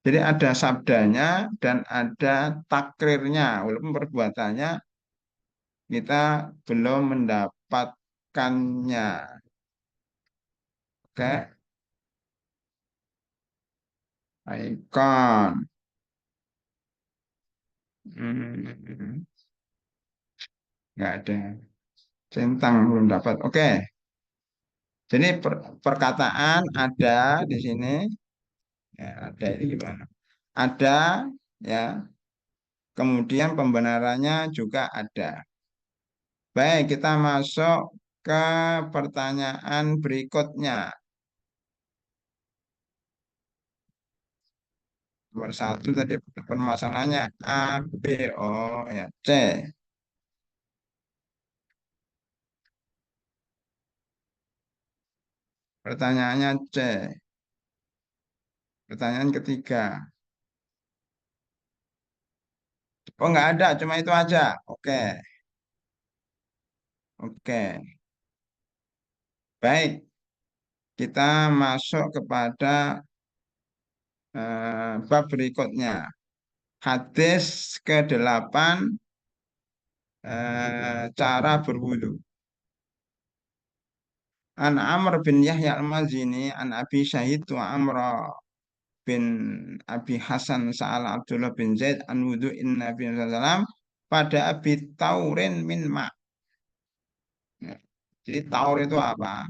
Jadi ada sabdanya dan ada takrirnya. Walaupun perbuatannya kita belum mendapatkannya. Oke, ikon. Nggak ada. Centang belum dapat. Oke. Jadi perkataan ada di sini. Ya, ada ini gimana? Ada ya. Kemudian pembenarannya juga ada. Baik, kita masuk ke pertanyaan berikutnya. Nomor 1 tadi permasalahannya A, B, O, ya, C. Pertanyaannya C. Pertanyaan ketiga. Oh, nggak ada, cuma itu aja. Oke, oke. Baik, kita masuk kepada bab berikutnya. Hadis ke-8, cara berwudu. An Amr bin Yahya al-Mazini, an Abi Syahid wa Amra bin Abi Hasan Sa'ala Abdullah bin Zaid an wudu'in Nabi SAW pada Abi Taurin min ma. Ya. Jadi taur itu apa?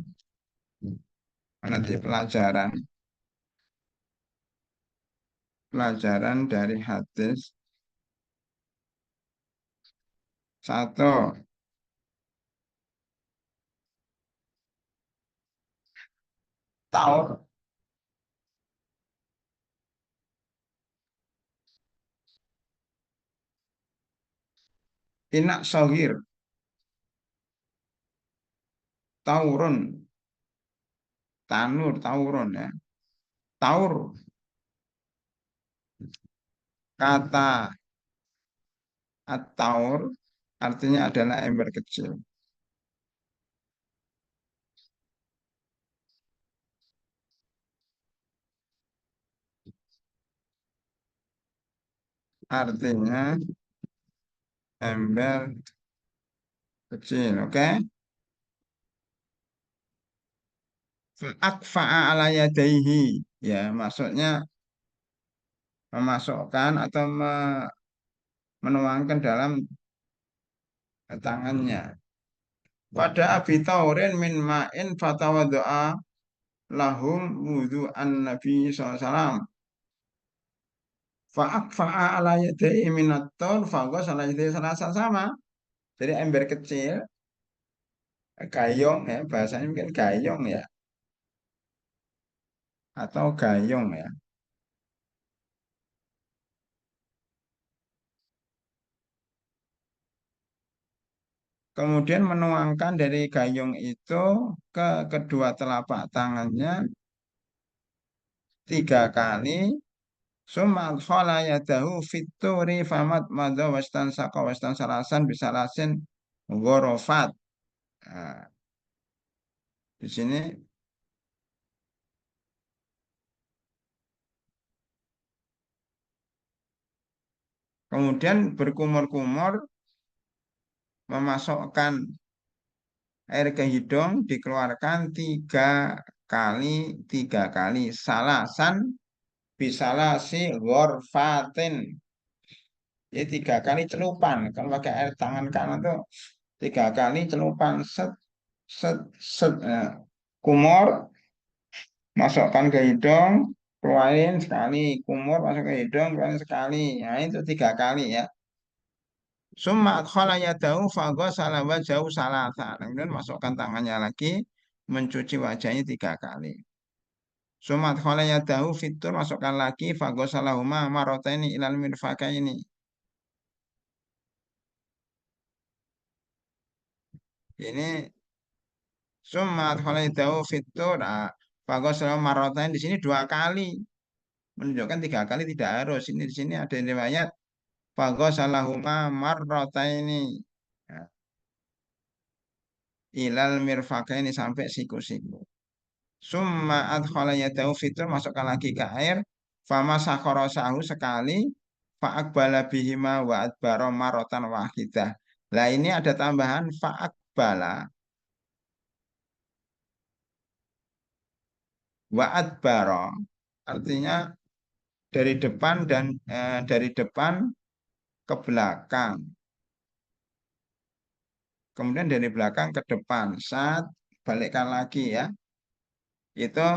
Nanti pelajaran dari hadis satu. Taur inak sogir taurun tanur taurun ya. Taur kata at-taur artinya adalah ember kecil. Artinya ember kecil, oke? Akfa'a ala yadaihi. Ya, maksudnya memasukkan atau menuangkan dalam tangannya. Pada Abi Taurin min ma'in fatawadu'a lahum wudu'an Nabi SAW. Fa'akfa'a ala yadaihi minat taur fagos ala yadaihi sama. Jadi ember kecil, gayung ya, bahasanya mungkin gayung ya, atau gayung ya. Kemudian menuangkan dari gayung itu ke kedua telapak tangannya 3 kali. Summa adkhala yadahu fituri famat madha wastan saqa wastan salasan bisalasin ghorofat. Nah, di sini kemudian berkumur-kumur memasukkan air ke hidung dikeluarkan 3 kali salasan bisalasi ghorfatin. Jadi 3 kali celupan. Kalau pakai air tangan kanan tuh 3 kali celupan set set set. Nah, kumur masukkan ke hidung, keluarin sekali. Kumur masuk ke hidung, keluarin sekali. Nah, itu 3 kali ya. Summa adkhala yadahu faghasala wajahu salasa. Kemudian masukkan tangannya lagi, mencuci wajahnya 3 kali. Summa adkhala yadahu fitur, masukkan lagi faghasalahuma marrataini ilal mirfaqaini. Ini Sumat khalaitahu fitur. Faghasala marratain di sini 2 kali. Menunjukkan 3 kali tidak harus. Ini di sini ada riwayat faghasalahuma marrataini. Ya, ilal mirfaqaini sampai siku-siku. Summa adkhala yadahu fitur, masukkan lagi ke air. Fama sakharasahu sekali. Fa'akbala bihima wa adbara marratan wahidah. Nah ini ada tambahan fa'akbala wa adbara. Artinya dari depan ke belakang, kemudian dari belakang ke depan. Saat balikkan lagi ya, itu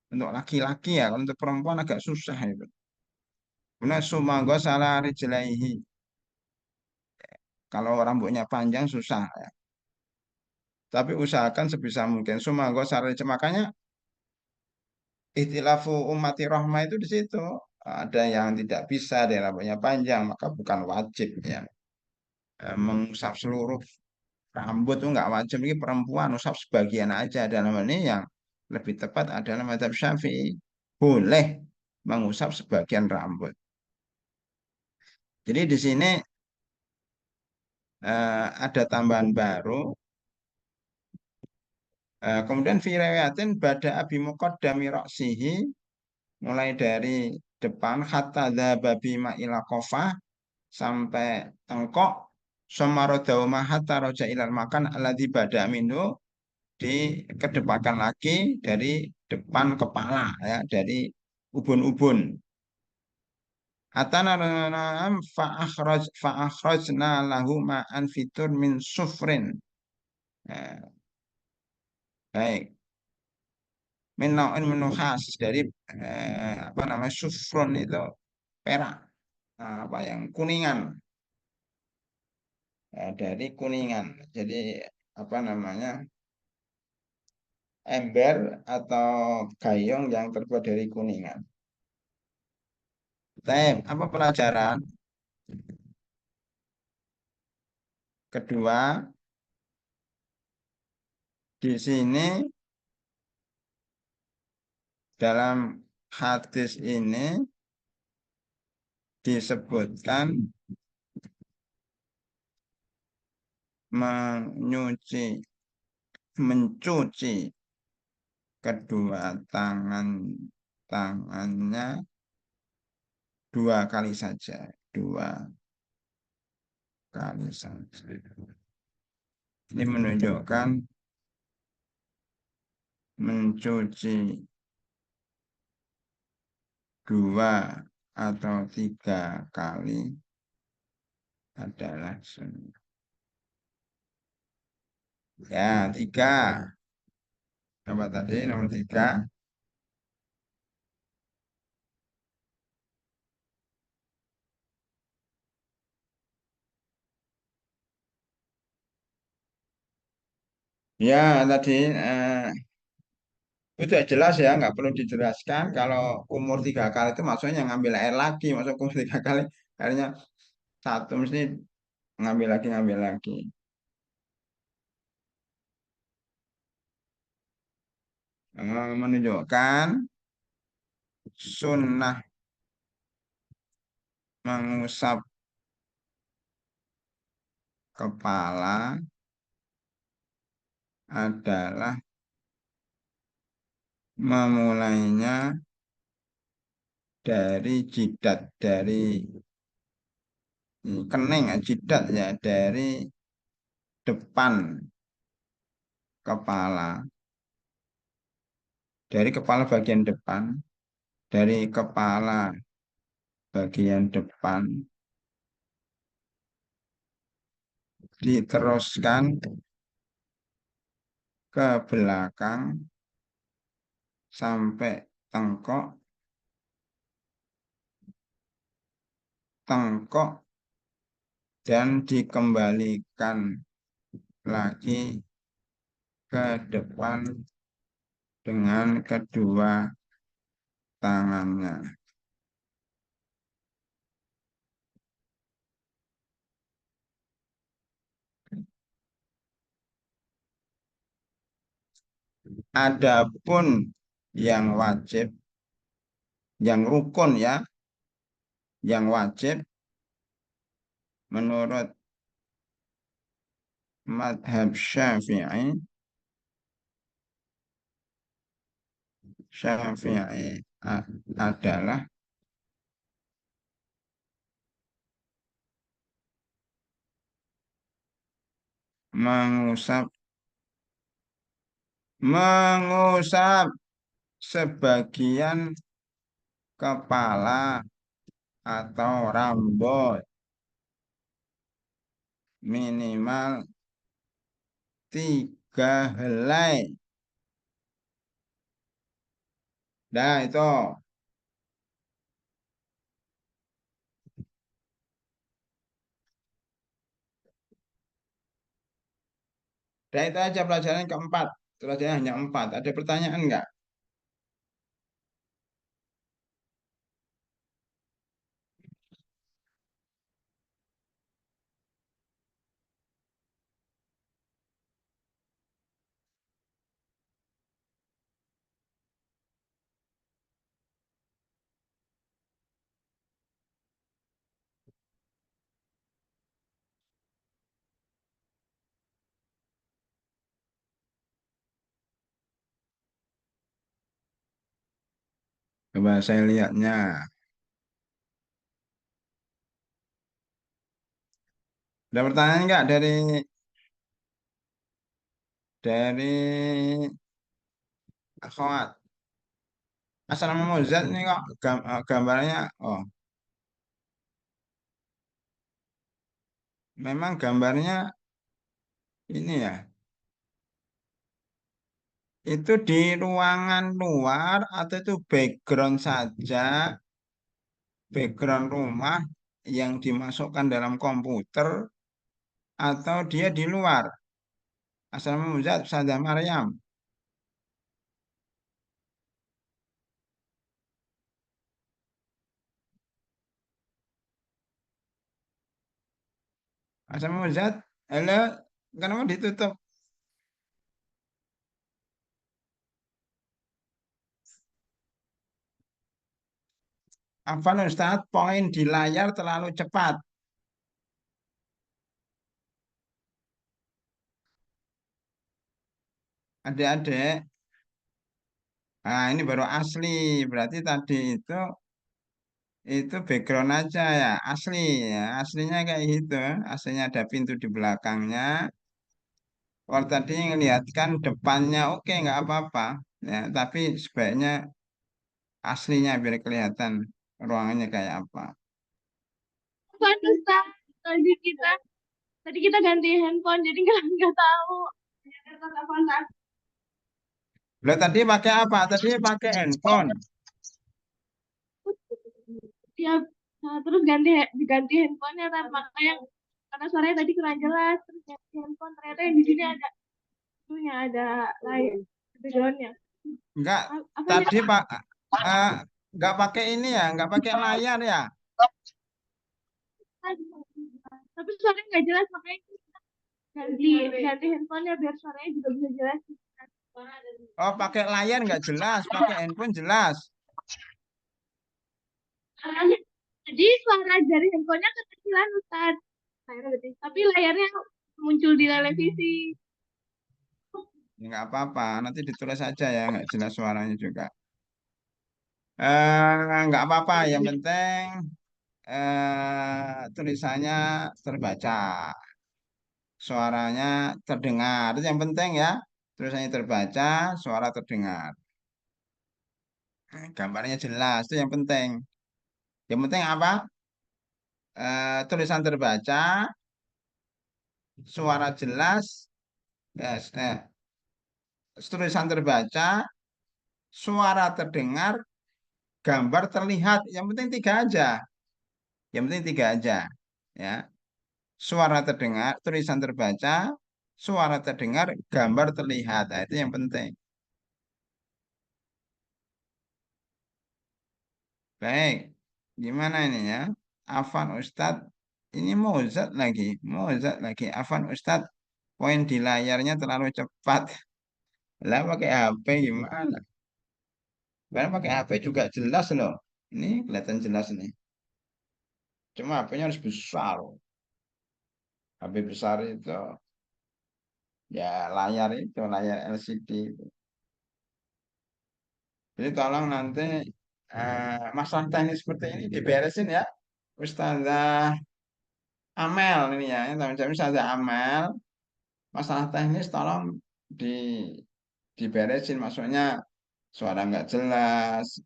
untuk laki-laki ya. Kalau untuk perempuan agak susah itu. Kemudian sumanggo salah rijlaihi. Kalau rambutnya panjang susah ya. Tapi usahakan sebisa mungkin sumanggo salah rijlaihi. Makanya ikhtilafu ummati rahmah itu di situ. Ada yang tidak bisa, ada yang rambutnya panjang, maka bukan wajib ya. Mengusap seluruh rambut tuh nggak wajib, ini perempuan usap sebagian aja dalam hal ini yang lebih tepat adalah mazhab Syafi'i. Boleh mengusap sebagian rambut. Jadi di sini ada tambahan baru. Kemudian fi riwayatin bada abi muqaddami ra'sihi, mulai dari depan hatta babi ila qafah, sampai tengkok, samarodau hatta roja ilal makan alladzi bada minhu, dikedepankan lagi dari depan kepala, ya, dari ubun-ubun. Atana fa'akhrajna lahu ma'an fitur min sufrin. Baik, min nau'in min nuhas, dari apa namanya, sufron itu perak, apa yang kuningan, dari kuningan. Jadi apa namanya, ember atau gayung yang terbuat dari kuningan. Apa pelajaran kedua di sini dalam hadis ini disebutkan mencuci kedua tangannya dua kali saja, dua kali saja. Ini menunjukkan mencuci dua atau tiga kali adalah sunnah. Ya, tiga. Apa tadi nomor tiga? Ya, tadi itu jelas ya, nggak perlu dijelaskan. Kalau umur tiga kali itu maksudnya ngambil air lagi, masuk umur tiga kali, akhirnya satu mesti ngambil lagi, ngambil lagi. Menunjukkan sunnah mengusap kepala adalah memulainya dari jidat, dari kening, jidat ya, dari depan kepala, dari kepala bagian depan, dari kepala bagian depan, diteruskan ke belakang sampai tengkok, tengkok, dan dikembalikan lagi ke depan dengan kedua tangannya. Adapun yang wajib, yang rukun ya, yang wajib menurut madhab Syafi'i adalah mengusap mengusap sebagian kepala atau rambut minimal tiga helai. Nah itu, dan itu aja pelajaran keempat. Pelajaran hanya empat. Ada pertanyaan enggak? Coba saya lihatnya. Ada pertanyaan nggak dari akhwat? Asal nama Mozart ini kok gambarnya, oh, memang gambarnya ini ya, itu di ruangan luar atau itu background saja, background rumah yang dimasukkan dalam komputer atau dia di luar? Asal nama Mozart, Ustazah Maryam. Asal nama Mozart, halo, kenapa ditutup? Afwan Ustadz, poin di layar terlalu cepat. Adik-adik, nah ini baru asli. Berarti tadi itu background aja ya, asli ya. Aslinya kayak gitu. Aslinya ada pintu di belakangnya. Kalau tadi ngelihatkan depannya, oke nggak apa-apa. Ya, tapi sebaiknya aslinya biar kelihatan ruangannya kayak apa. Ustaz, tadi kita ganti handphone jadi nggak tahu. Lah tadi pakai apa? Tadi pakai handphone. Ya, nah, terus diganti handphonenya, tapi makanya karena suaranya tadi kurang jelas, terus ganti handphone, ternyata yang di sini ada itunya, ada layar backgroundnya. Enggak, Apa ini? tadi Pak, eh, nggak pakai ini ya, nggak pakai layar ya. Tapi suaranya nggak jelas, makanya ganti ganti handphonenya biar suaranya juga bisa jelas. Oh, pakai layar nggak jelas, pakai handphone jelas. Jadi suara dari handphonenya kekecilan Ustaz. Tapi layarnya muncul di televisi. Ya, nggak apa-apa, nanti ditulis saja ya, nggak jelas suaranya juga. Nggak apa-apa, yang penting tulisannya terbaca, suaranya terdengar. Itu yang penting ya, tulisannya terbaca, suara terdengar. Gambarnya jelas, itu yang penting. Yang penting apa? Tulisan terbaca, suara jelas, tulisan terbaca, suara terdengar, gambar terlihat. Yang penting tiga aja. Yang penting tiga aja. Ya, suara terdengar, tulisan terbaca, suara terdengar, gambar terlihat. Nah, itu yang penting. Baik, gimana ini ya? Afan Ustadz, ini Mozart lagi. Afan Ustadz, poin di layarnya terlalu cepat. Lah pakai HP gimana? Karena pakai HP juga jelas loh. Ini kelihatan jelas nih. Cuma HP-nya harus besar. HP besar itu ya layar LCD itu. Jadi tolong nanti masalah teknis seperti ini diberesin ya. Ustazah Amel ini ya, ini tanggung jawab Ustazah Amel. Masalah teknis tolong di diberesin, maksudnya suara nggak jelas,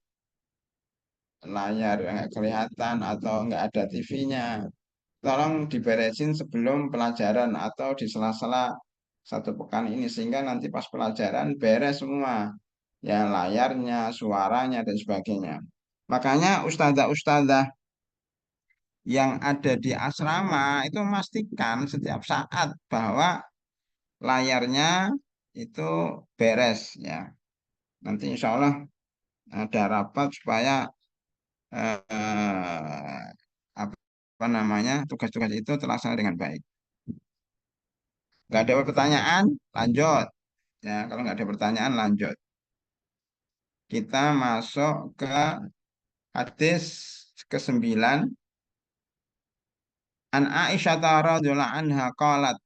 layar nggak kelihatan atau nggak ada TV-nya. Tolong diberesin sebelum pelajaran atau di sela-sela satu pekan ini sehingga nanti pas pelajaran beres semua ya, layarnya, suaranya dan sebagainya. Makanya ustazah-ustazah yang ada di asrama itu memastikan setiap saat bahwa layarnya itu beres ya. Nanti insya Allah ada rapat supaya eh, apa namanya, tugas-tugas itu terlaksana dengan baik. Nggak ada pertanyaan, lanjut. Ya, kalau nggak ada pertanyaan, lanjut. Kita masuk ke hadis ke-9. An Aisyah radhiyallahu anha qalat,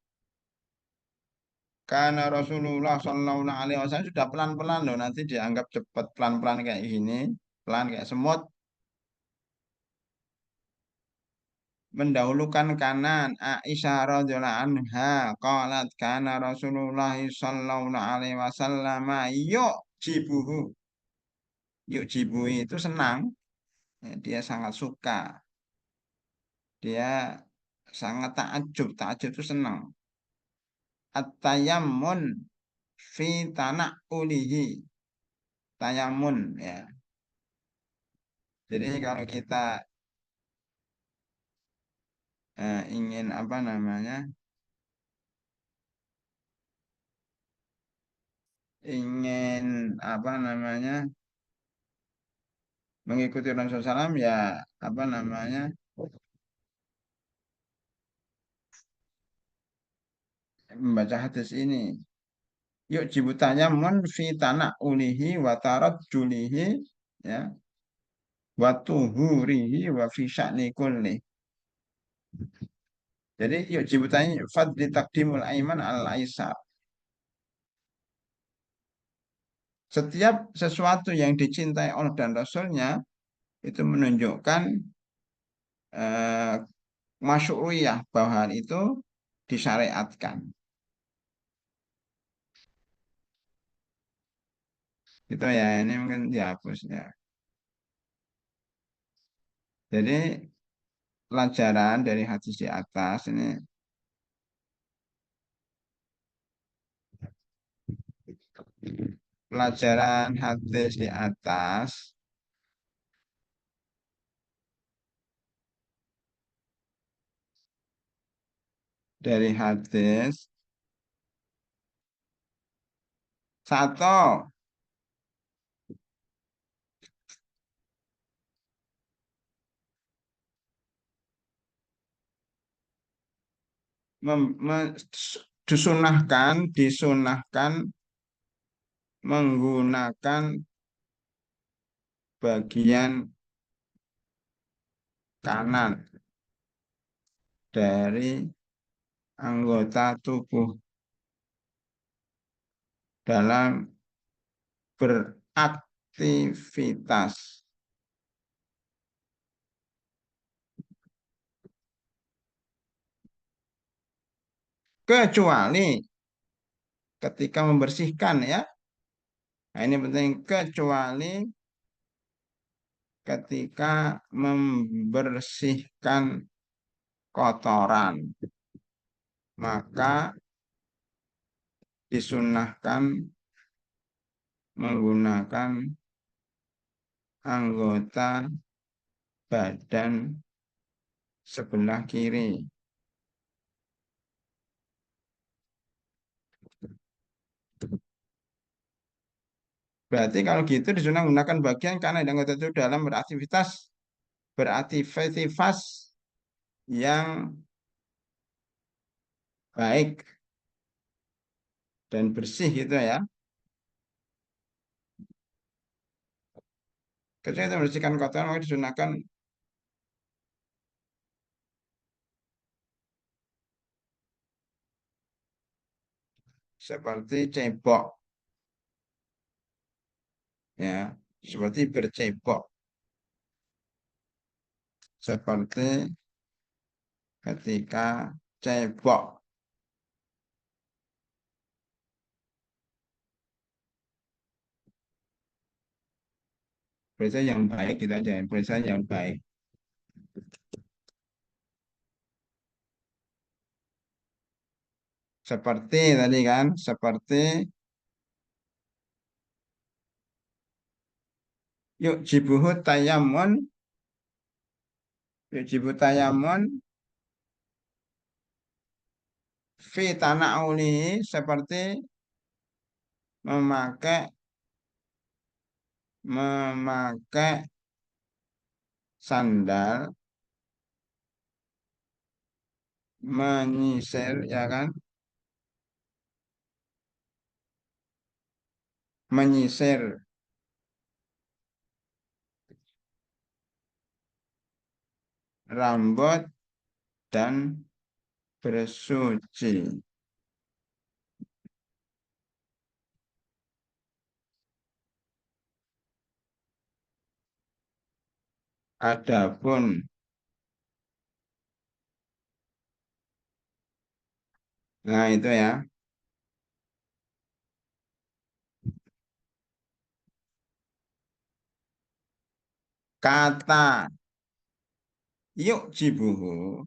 karena Rasulullah Shallallahu Alaihi Wasallam sudah pelan-pelan loh, nanti dianggap cepat pelan-pelan kayak gini. pelan kayak semut. Mendahulukan kanan. Aisyah radhiyallahu anha qalat kana Rasulullah sallallahu alaihi wasallam yuk jibuhu. Yuk jibuhu itu senang. Ya, dia sangat suka. Dia sangat takjub. Takjub itu senang. At-tayammun fi tanah ulihi. Tayamun ya. Jadi kalau kita ingin apa namanya? Ingin apa namanya? Mengikuti Rasulullah SAW ya apa namanya? Membaca hadis ini. Yuk jibutanya mun fi tanah ulihi wa tarad julihi ya wa tuhurihi wa fi sya'ni kulli. Jadi yuk jibutanya fadli takdimul aiman al aisar. Setiap sesuatu yang dicintai Allah dan Rasulnya itu menunjukkan eh, masyru'iyah bahwa hal itu disyariatkan. Itu ya, ini mungkin dihapus ya. Jadi pelajaran dari hadis di atas ini pelajaran hadis di atas dari hadis satu disunahkan menggunakan bagian kanan dari anggota tubuh dalam beraktivitas kecuali ketika membersihkan ya. Nah, ini penting kecuali ketika membersihkan kotoran maka disunahkan menggunakan anggota badan sebelah kiri. Berarti kalau gitu disunah menggunakan bagian kanan dan anggota itu dalam beraktivitas yang baik dan bersih gitu ya. Ketika kita membersihkan kotoran maka disunahkan seperti cebok ya, seperti bercebok, seperti ketika cebok. Perisa yang baik kita aja, perisa yang baik. Seperti tadi kan, seperti yuk jibuhut tayamun, yuk jibuh tayamun fi tanah seperti memakai memakai sandal menyisir ya kan, menyisir rambut dan bersuci. Adapun nah itu ya, kata yuk cibuhu,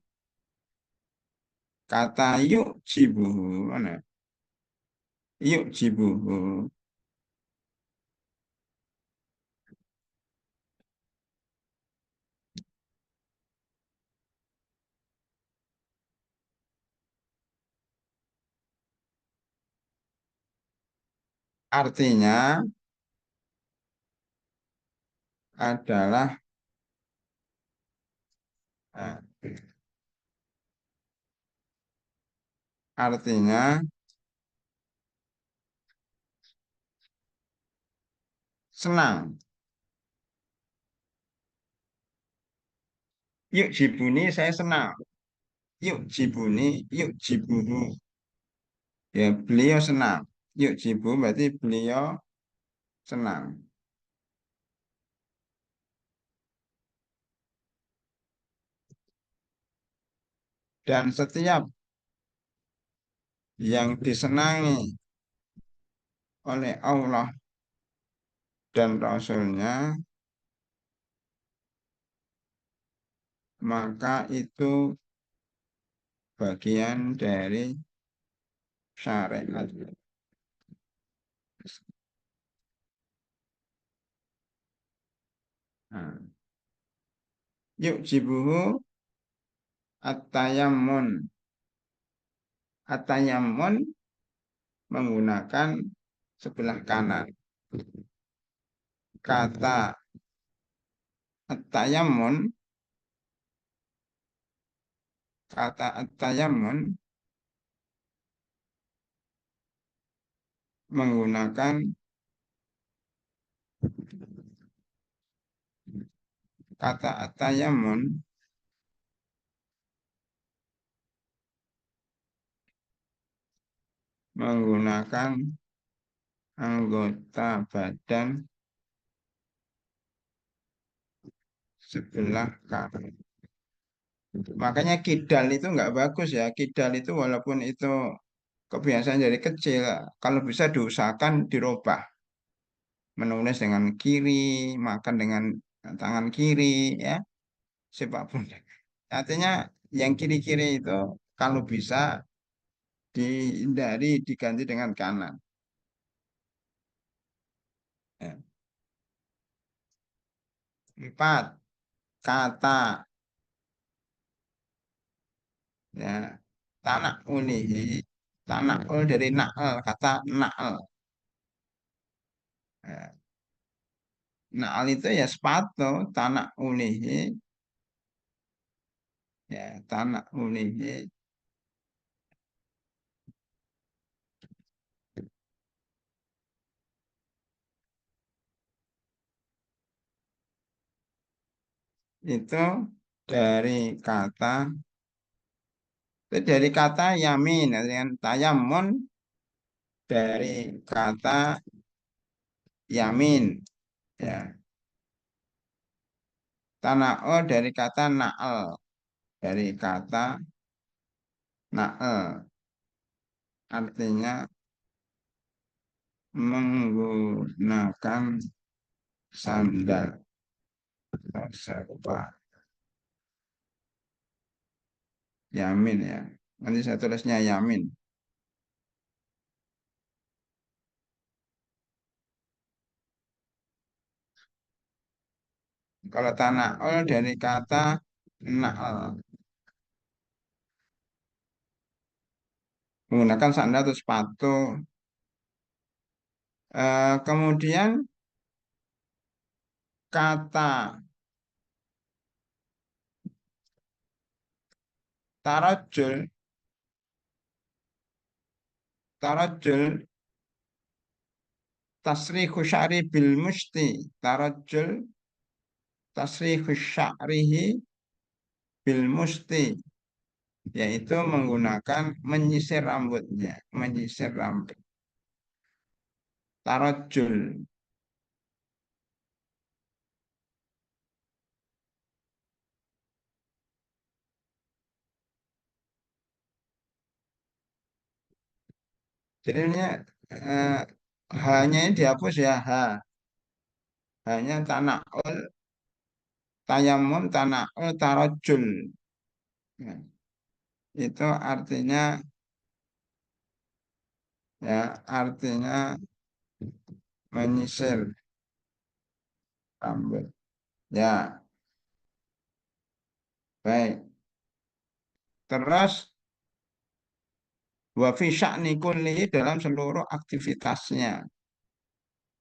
kata yuk cibuhu, mana? Yuk cibuhu, artinya adalah eh, artinya senang. Yuk jibuni saya senang. Yuk jibuni, yuk jibuhu. Ya beliau senang. Yuk jibu berarti beliau senang. Dan setiap yang disenangi oleh Allah dan Rasulnya, maka itu bagian dari syariat. Nah, yuk jibuhu at-tayammun. At-tayammun menggunakan sebelah kanan. Kata at-tayammun, kata at-tayammun menggunakan kata at-tayammun menggunakan anggota badan sebelah kanan. Makanya kidal itu nggak bagus ya. Kidal itu walaupun itu kebiasaan dari kecil, kalau bisa diusahakan dirubah. Menulis dengan kiri, makan dengan tangan kiri, ya, sepak bola. Artinya yang kiri-kiri itu kalau bisa dihindari diganti dengan kanan. Ya. Empat, kata ya tanak ulihi, tanak ul dari naal, kata naal. Ya. Naal itu ya sepatu, tanak ulihi, ya tanak ulihi itu dari kata dari kata yamin, dengan tayamun dari kata yamin, ya. Tanao dari kata naal, dari kata naal, artinya menggunakan sandal atau sepatu. Yamin ya. Nanti saya tulisnya yamin. Kalau tanaul dari kata naal, menggunakan sandal atau sepatu. Kemudian kata tarajul, tarajul tasrihu sya'ri bil musti, tarajul tasrihu sya'rihi bil musti, yaitu menggunakan menyisir rambutnya, menyisir rambut. Tarajul Jadi ini eh, hanya ini dihapus ya, hanya tanaul, tayamum, tanaul, tarojul. Ya, itu artinya artinya menyisir rambut. Ya, baik. Terus wa fi sya'ni kullihi dalam seluruh aktivitasnya,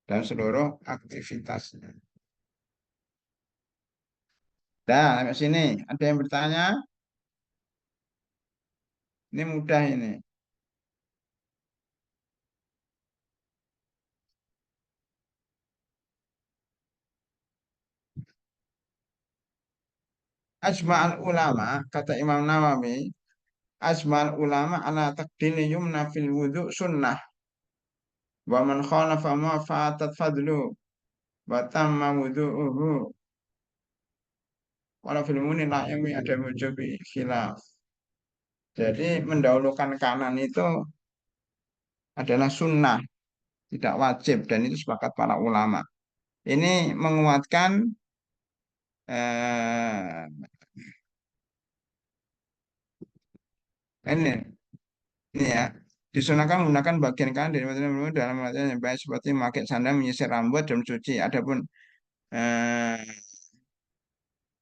dalam seluruh aktivitasnya. Dah, sampai sini. Ada yang bertanya? Ini mudah ini. Ajma'al ulama, kata Imam Nawawi, ajma'al ulama ala taqdini yumna fil wudu sunnah. Wa man khalafa ma fatat fadlu. Wa tamma wudu'uhu. Walau fil muni la yami ada mujubi khilaf. Jadi mendahulukan kanan itu adalah sunnah, tidak wajib. Dan itu sepakat para ulama. Ini menguatkan eh, ini ya, disunahkan menggunakan bagian kanan dari mata dalam latihan yang baik seperti memakai sandal, menyisir rambut, dan mencuci. Adapun eh,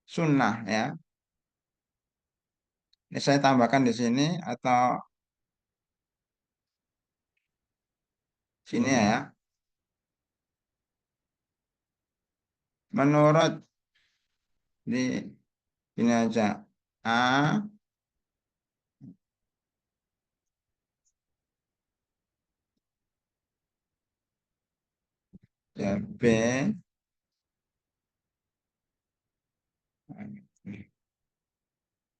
sunnah ya, ini saya tambahkan di sini atau sini ya. Menurut di ini aja A ya B.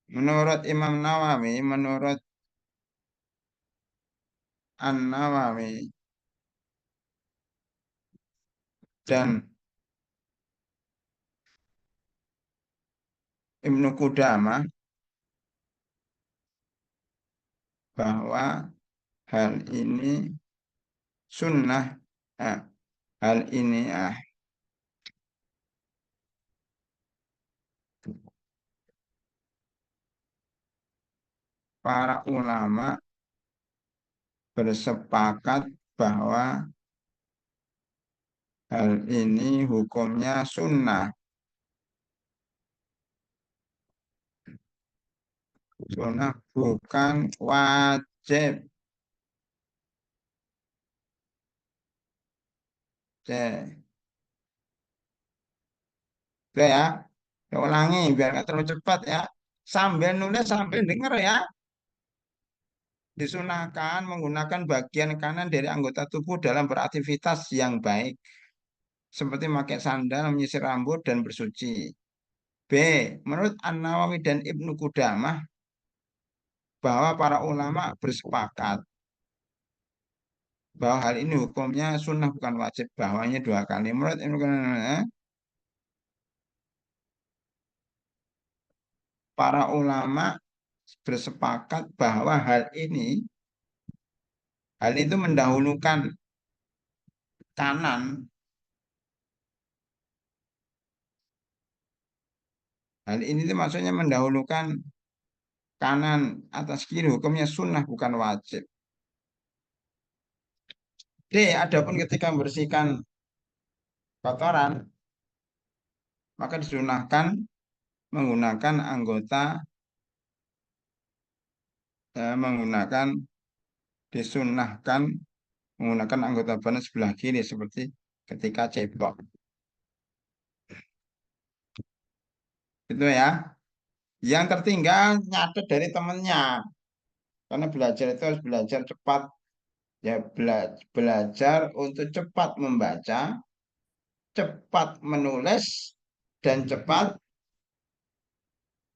Menurut Imam Nawawi, menurut An-Nawawi dan Ibnu Qudamah bahwa hal ini sunnah, ah, hal ini para ulama bersepakat bahwa hal ini hukumnya sunnah, sunnah bukan wajib. C. Oke ya, saya ulangi biar nggak terlalu cepat ya. Sambil nulis sambil dengar ya. Disunahkan menggunakan bagian kanan dari anggota tubuh dalam beraktivitas yang baik, seperti memakai sandal, menyisir rambut, dan bersuci. B. Menurut An-Nawawi dan Ibnu Qudamah bahwa para ulama bersepakat bahwa hal ini hukumnya sunnah bukan wajib, bahwanya dua kali. Menurut Ibnu Qudamah, para ulama bersepakat bahwa hal itu mendahulukan kanan. Hal ini itu maksudnya mendahulukan kanan atas kiri, hukumnya sunnah bukan wajib. D. Adapun ketika membersihkan kotoran, maka disunahkan menggunakan menggunakan disunahkan menggunakan anggota badan sebelah kiri seperti ketika cebok. Itu ya. Yang tertinggal nyatet dari temennya. Karena belajar itu harus belajar cepat. Ya, belajar untuk cepat membaca, cepat menulis, dan cepat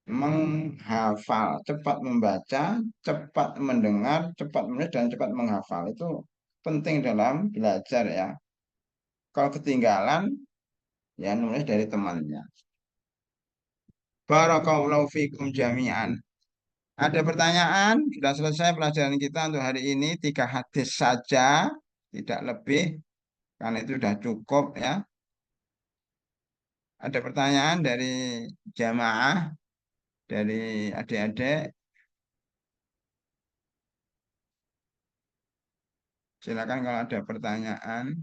menghafal. Cepat membaca, cepat mendengar, cepat menulis, dan cepat menghafal. Itu penting dalam belajar ya. Kalau ketinggalan, ya nulis dari temannya. Barakallahu fikum jami'an. Ada pertanyaan? Sudah selesai pelajaran kita untuk hari ini. 3 hadis saja, tidak lebih. Karena itu sudah cukup ya. Ada pertanyaan dari jamaah, dari adik-adik. Silakan kalau ada pertanyaan.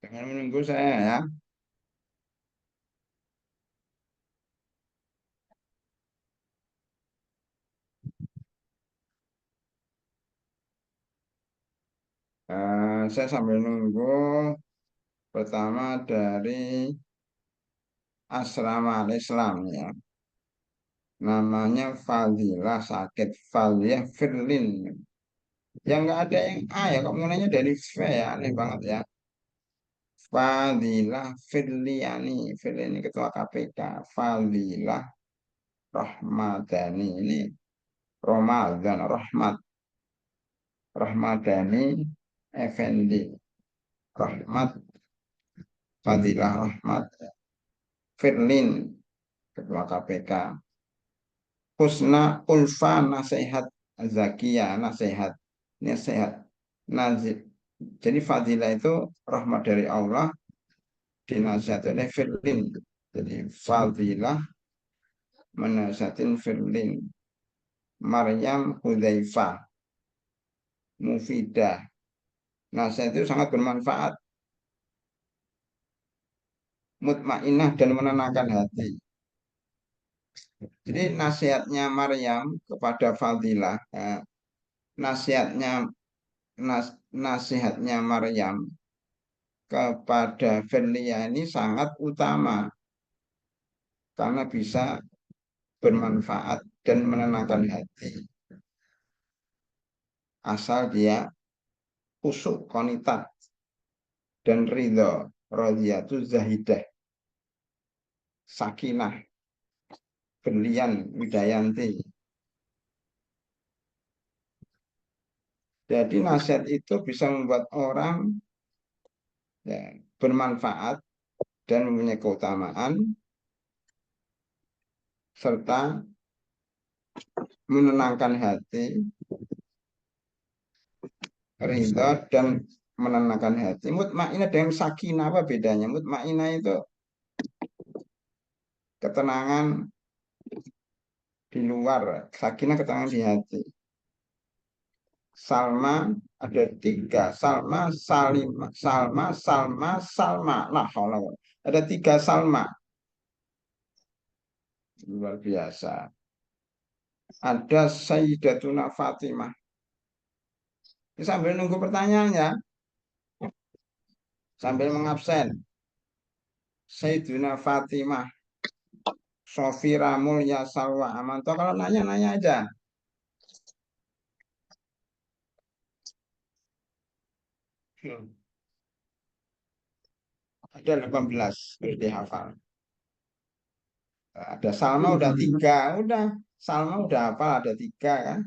Jangan menunggu saya ya. Saya sambil nunggu. Pertama dari Asrama Al-Islam ya. Namanya Fadilah sakit Fadiyah Firlin. Yang nggak ada yang A ya. Kok mulainya dari V ya. Aneh banget ya. Fadilah Firliani. Firliani ketua KPK. Fadilah Rahmadani. Ini Ramadan Rahmat. Rahmadani Effendi. Rahmat. Fadilah Rahmat. Firlin ketua KPK. Husna Ulfa nasihat Zakia nasihat nasihat nazib. Jadi fadilah itu rahmat dari Allah dinasihati oleh Firlin. Jadi fadilah menasihatin Firlin. Maryam Hudzaifah mufidah. Nasihat itu sangat bermanfaat. Mutmainah dan menenangkan hati. Jadi nasihatnya Maryam kepada Fadilah, nasihatnya nasihatnya Maryam kepada Firlia ini sangat utama karena bisa bermanfaat dan menenangkan hati. Asal dia usuk konitat dan ridho radiyatu zahidah sakinah berlian widayanti. Jadi nasihat itu bisa membuat orang ya, bermanfaat dan mempunyai keutamaan serta menenangkan hati, ridho dan menenangkan hati. Mutmainah dengan sakinah apa bedanya? Mutmainah itu ketenangan di luar, sakinah ketenangan di hati. Salma ada 3, Salma, Salima, Salma, Salma, Salma. Nah, kalau ada 3 Salma, luar biasa. Ada Sayyidatuna Fatimah. Sambil nunggu pertanyaannya, sambil mengabsen. Sayyiduna Fatimah, Sofira Mulya Salwa Amanto. Kalau nanya-nanya aja. Ada 18 harus dihafal. Ada Salma udah 3, udah Salma udah apa? Ada 3 kan?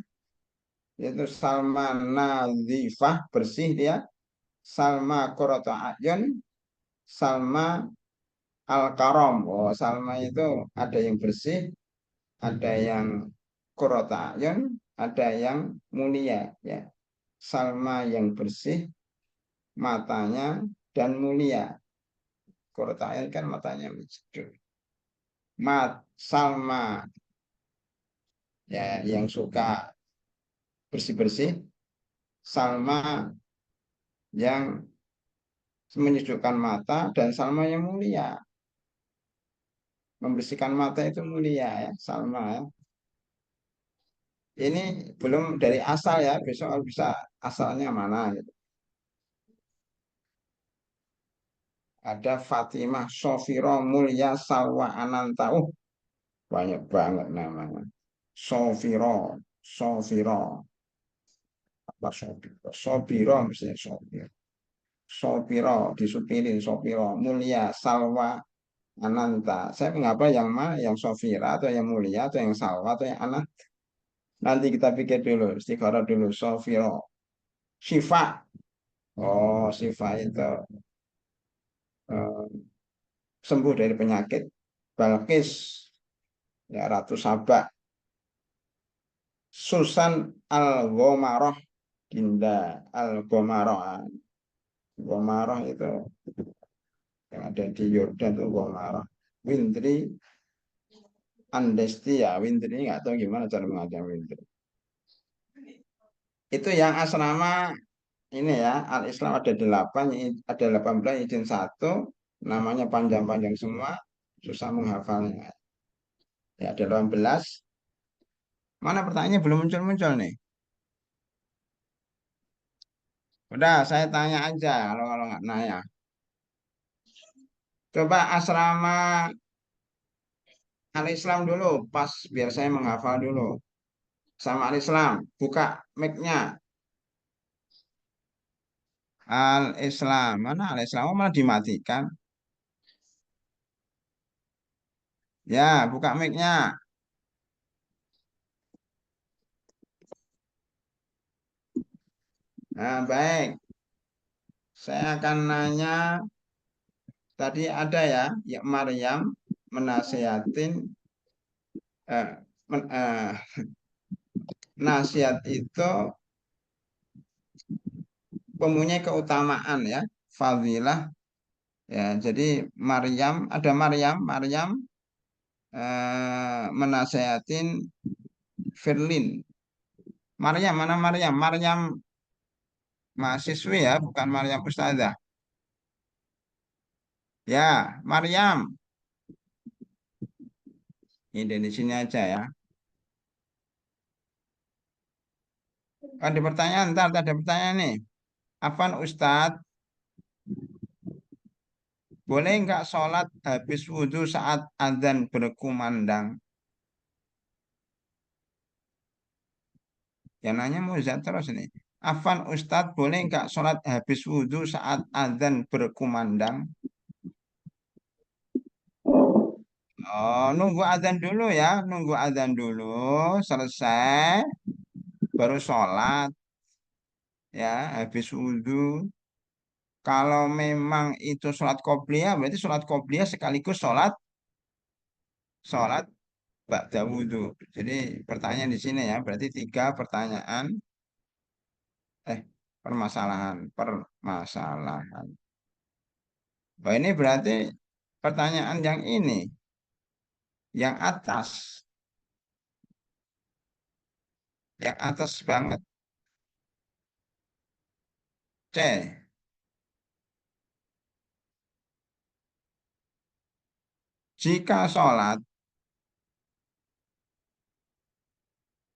Yaitu Salma Nazifah bersih dia, Salma Qurratu Ayun, Salma Al-Karom. Oh, Salma itu ada yang bersih, ada yang Qurratu Ayun, ada yang mulia ya. Salma yang bersih, matanya dan mulia. Qurratu Ayun kan matanya sejuk. Salma ya yang suka bersih-bersih, Salma yang menyejukkan mata, dan Salma yang mulia. Membersihkan mata itu mulia ya, Salma ya. Ini belum dari asal ya, besok bisa asalnya mana gitu. Ada Fatimah, Sofiro, Mulya, Salwa, Ananta. Banyak banget namanya. Sofiro, Sofiro, apa Sofiro? Sofiro misalnya Sofiro. Sopiro, disupirin Sopiro, Mulia, Salwa, Ananta. Saya menghafal yang ma, yang sofira, atau yang mulia, atau yang salwa, atau yang anak. Nanti kita pikir dulu, istikharah dulu. Sofiro. Syifa. Oh, Syifa itu eh, sembuh dari penyakit. Balkis, ya Ratu Sabah. Susan Al-Ghomaroh. Dinda Al-Ghomaroh. Ghomaroh itu yang ada di Yordan itu Ghomaroh. Wintri Andesti ya, Wintri nggak tahu gimana cara mengatakan Wintri. Itu yang asrama ini ya, Al-Islam ada 8, ada 18, izin satu, namanya panjang-panjang semua, susah menghafalnya. Ya, ada 18. Mana pertanyaannya belum muncul-muncul nih? Udah, saya tanya aja kalau nggak nanya. Coba asrama Al-Islam dulu, pas biar saya menghafal dulu. Sama Al-Islam, buka mic-nya. Al-Islam, mana Al-Islam? Oh, malah dimatikan. Ya, buka mic-nya. Nah, baik. Saya akan nanya, tadi ada ya, ya Maryam menasihatin, eh, men- eh, nasihat itu mempunyai keutamaan ya, fadilah ya. Jadi Maryam, ada Maryam menasihatin Firlin. Maryam, mana Maryam? Maryam mahasiswi ya, bukan Maryam Ustazah. Ya, Maryam. Ini di sini aja ya. Ada pertanyaan, ntar ada pertanyaan nih. Afan Ustadz, boleh nggak sholat habis wudhu saat azan berkumandang? Ya nanya Muzat terus nih. Afan Ustadz, boleh nggak sholat habis wudhu saat azan berkumandang? Oh, nunggu azan dulu ya, nunggu azan dulu, selesai, baru sholat ya, habis wudhu. Kalau memang itu sholat qobliyah, berarti sholat qobliyah sekaligus sholat ba'da wudhu. Jadi pertanyaan di sini ya, berarti 3 pertanyaan, eh permasalahan. Oh, ini berarti pertanyaan yang atas, yang atas banget. C. Jika sholat,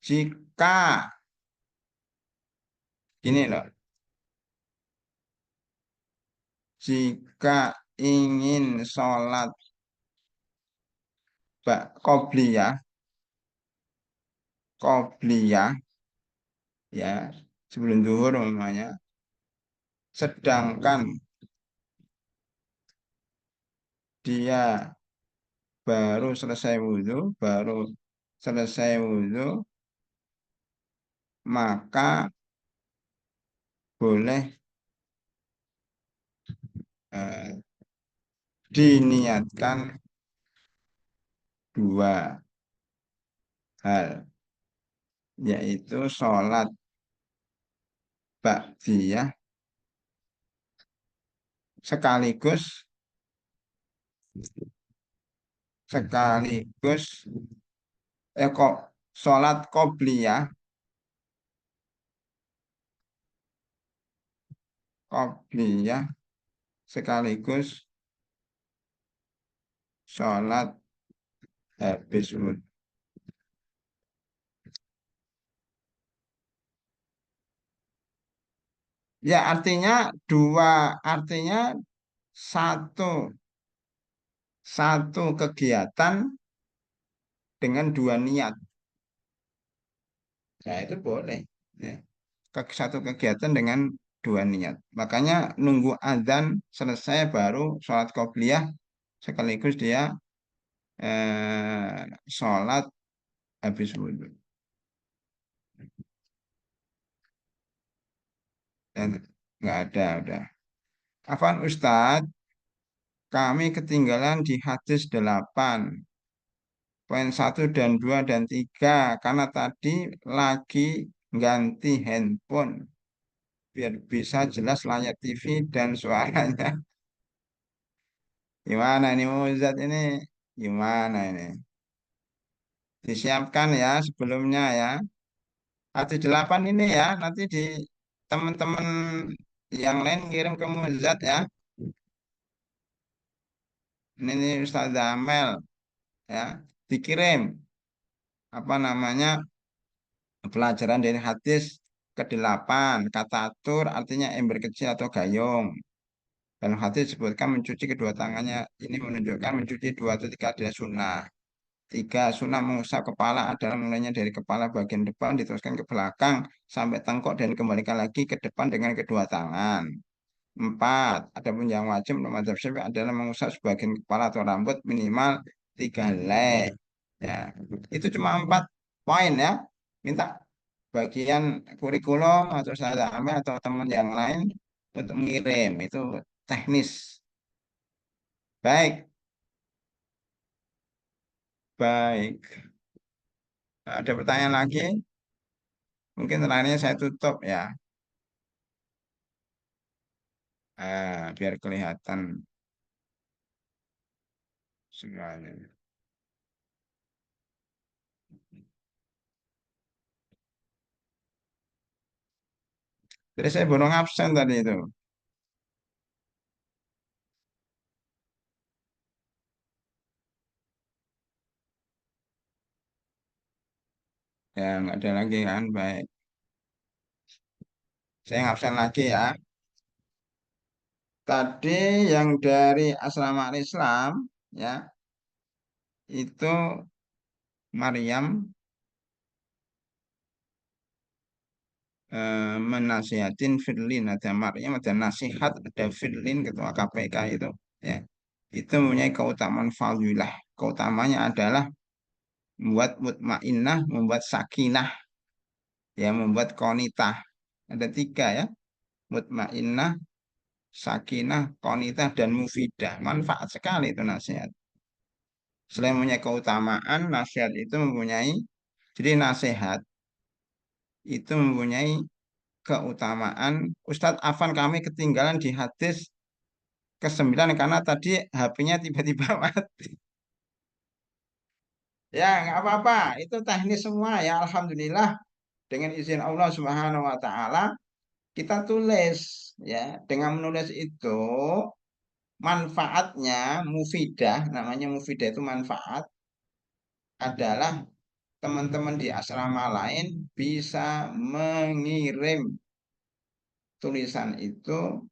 jika ini loh, jika ingin sholat qobliyah, qobliyah ya sebelum zuhur namanya, sedangkan dia baru selesai wudhu, maka boleh eh, diniatkan 2 hal, yaitu sholat ba'diyah sekaligus sekaligus kok sholat qobliyah sekaligus sholat habis wudhu. Ya artinya satu satu kegiatan dengan 2 niat. Ya itu boleh. Ya. Satu kegiatan dengan 2 niat. Makanya nunggu azan selesai baru sholat qobliyah sekaligus dia sholat habis wudhu. Dan nggak ada, udah. Afan Ustadz, kami ketinggalan di hadis 8. Poin 1 dan 2 dan 3 karena tadi lagi ganti handphone biar bisa jelas layar TV dan suaranya. Gimana ini Muzat ini? Gimana ini? Disiapkan ya sebelumnya ya. Hadis 8 ini ya nanti di teman-teman yang lain kirim ke Muzat ya. Ini Ustaz Amel ya dikirim apa namanya pelajaran dari hadis ke-8 kata atur artinya ember kecil atau gayung. Dalam hadis disebutkan mencuci kedua tangannya ini menunjukkan mencuci 2 atau 3 adalah sunnah. 3 sunnah mengusap kepala adalah mulainya dari kepala bagian depan diteruskan ke belakang sampai tengkok dan kembalikan lagi ke depan dengan kedua tangan. 4, adapun yang wajib menurut mazhab Syafi'i adalah mengusap sebagian kepala atau rambut minimal 3 helai. Ya, itu cuma 4 poin ya. Minta bagian kurikulum atau saudara Amel atau teman yang lain untuk mengirim itu teknis. Baik, baik. Ada pertanyaan lagi? Mungkin terakhirnya saya tutup ya. Biar kelihatan semuanya. Jadi saya borong absen tadi itu. Ya, nggak ada lagi kan? Baik. Saya absen lagi ya. Tadi yang dari asrama Islam ya itu Maryam menasihatin Firlin, ada Maryam ada nasihat, ada Firlin ketua KPK itu ya itu mempunyai keutamaan fadilah. Keutamanya adalah membuat mutmainnah, membuat sakinah, ya membuat konitah. Ada 3 ya, mutmainnah, sakinah, konitah, dan mufidah. Manfaat sekali itu nasihat. Selain mempunyai keutamaan, nasihat itu mempunyai, jadi nasihat itu mempunyai keutamaan. Ustadz Afan kami ketinggalan di hadis ke-9 karena tadi HP-nya tiba-tiba mati. Ya, nggak apa-apa. Itu teknis semua ya. Alhamdulillah dengan izin Allah Subhanahu wa taala kita tulis ya. Dengan menulis itu manfaatnya mufidah, namanya mufidah itu manfaat adalah teman-teman di asrama lain bisa mengirim tulisan itu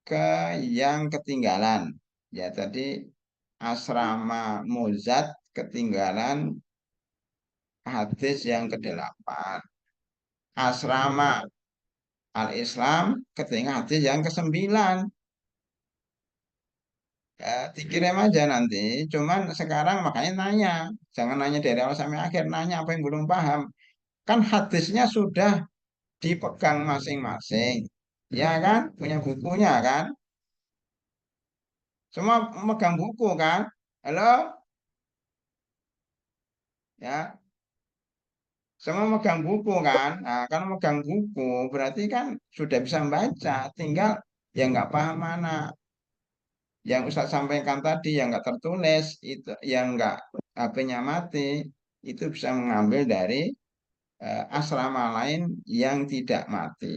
ke yang ketinggalan. Ya, tadi asrama Muzat ketinggalan hadis yang ke-8. Asrama Al-Islam ketinggalan hadis yang ke-9. Ya, dikirim aja nanti. Cuman sekarang makanya nanya. Jangan nanya dari awal sampai akhir. Nanya apa yang belum paham. Kan hadisnya sudah dipegang masing-masing. Ya kan? Punya bukunya kan? Semua megang buku kan? Halo? Ya, semua megang buku kan? Nah, kalau megang buku berarti kan sudah bisa membaca. Tinggal yang nggak paham mana. Yang Ustaz sampaikan tadi yang nggak tertulis, itu yang nggak HP-nya mati, itu bisa mengambil dari asrama lain yang tidak mati.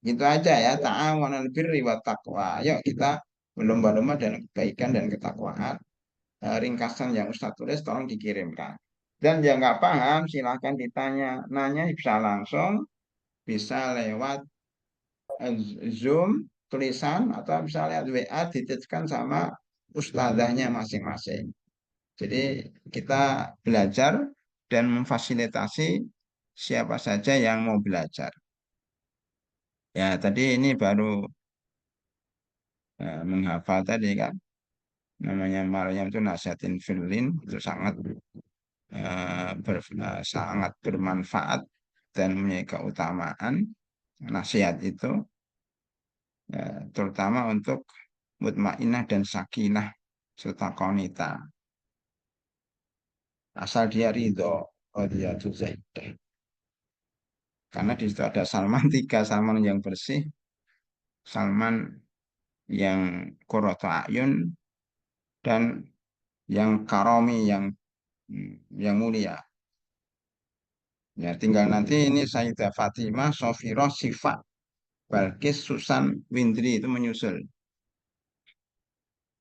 Gitu aja ya, ta'awanul birri wa taqwa. Yuk kita berlomba-lomba dalam kebaikan dan ketakwaan. Ringkasan yang Ustaz tulis tolong dikirimkan. Dan yang nggak paham silahkan ditanya. Nanya bisa langsung, bisa lewat Zoom, tulisan, atau bisa lewat WA dititipkan sama ustadzahnya masing-masing. Jadi kita belajar dan memfasilitasi siapa saja yang mau belajar. Ya, tadi ini baru menghafal tadi kan. namanya Maryam itu nasihatin Firlin itu sangat bermanfaat dan mempunyai keutamaan nasihat itu terutama untuk mutmainah dan sakinah serta qanita asal dia ridho radhiyatu zaidah karena di situ ada Salman tiga Salman yang bersih Salman yang qurratu ayun dan yang karomi yang mulia. Ya, tinggal nanti ini Sayyidah Fatimah, Sofiroh, Syifa, Balkis, Susan, Windri itu menyusul.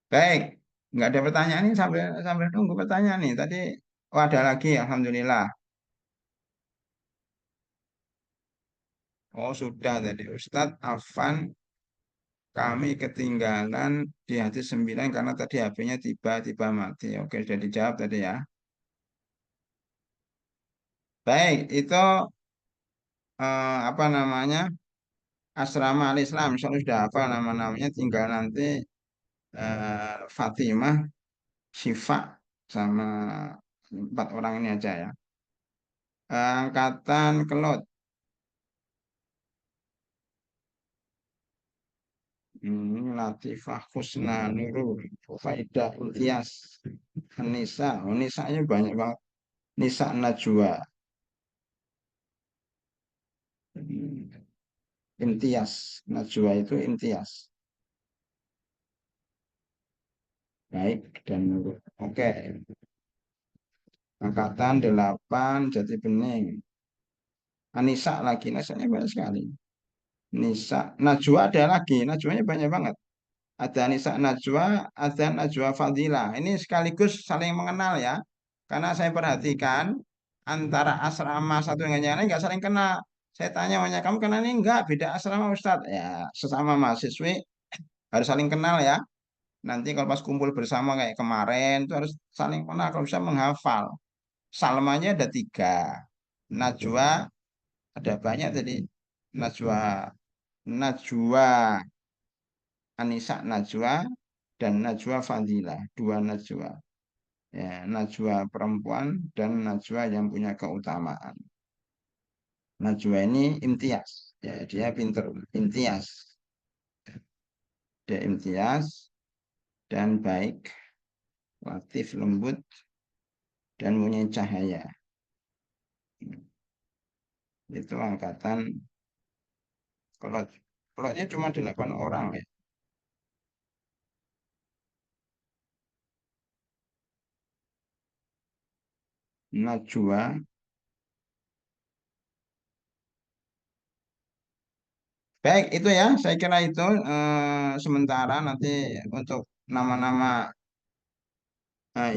Baik, nggak ada pertanyaan nih sambil sambil nunggu pertanyaan nih. Tadi oh ada lagi, alhamdulillah. Oh sudah tadi Ustadz Afan, kami ketinggalan di hadis 9 karena tadi HP-nya tiba-tiba mati. Oke, sudah dijawab tadi ya. Baik, itu apa namanya? Asrama Al-Islam. Soalnya sudah apa nama-namanya, tinggal nanti Fatimah, Syifa, sama empat orang ini aja ya. Angkatan Kelot. Latifah, Husna, Nurul, Faidah, Ultias, Nisa. Oh, Nisanya banyak banget. Nisa Najwa. Hmm, Imtias. Najwa itu Imtias. Baik, dan Nurul. Oke. Angkatan 8 Jati Bening. Anissa lagi, Nisanya banyak sekali. Nisa, Najwa ada lagi, Najwanya banyak banget. Ada Nisa Najwa, ada Najwa Fadila. Ini sekaligus saling mengenal ya. Karena saya perhatikan antara asrama satu dengan yang lain nggak saling kenal. Saya tanya, "Wanya, kamu kenal ini enggak? Beda asrama Ustadz." Ya, sesama mahasiswi harus saling kenal ya. Nanti kalau pas kumpul bersama kayak kemarin itu harus saling kenal. Kalau bisa menghafal. Salmanya ada tiga. Najwa ada banyak tadi. Najwa, Najwa Anissa Najwa dan Najwa Fadila, dua Najwa. Ya, Najwa perempuan dan Najwa yang punya keutamaan. Najwa ini imtiaz, ya dia pinter imtiaz, dia imtiaz dan baik, latif lembut dan punya cahaya. Itu angkatan kalau kalau cuma 8 orang ya. Najwa. Baik, itu ya. Saya kira itu sementara nanti untuk nama-nama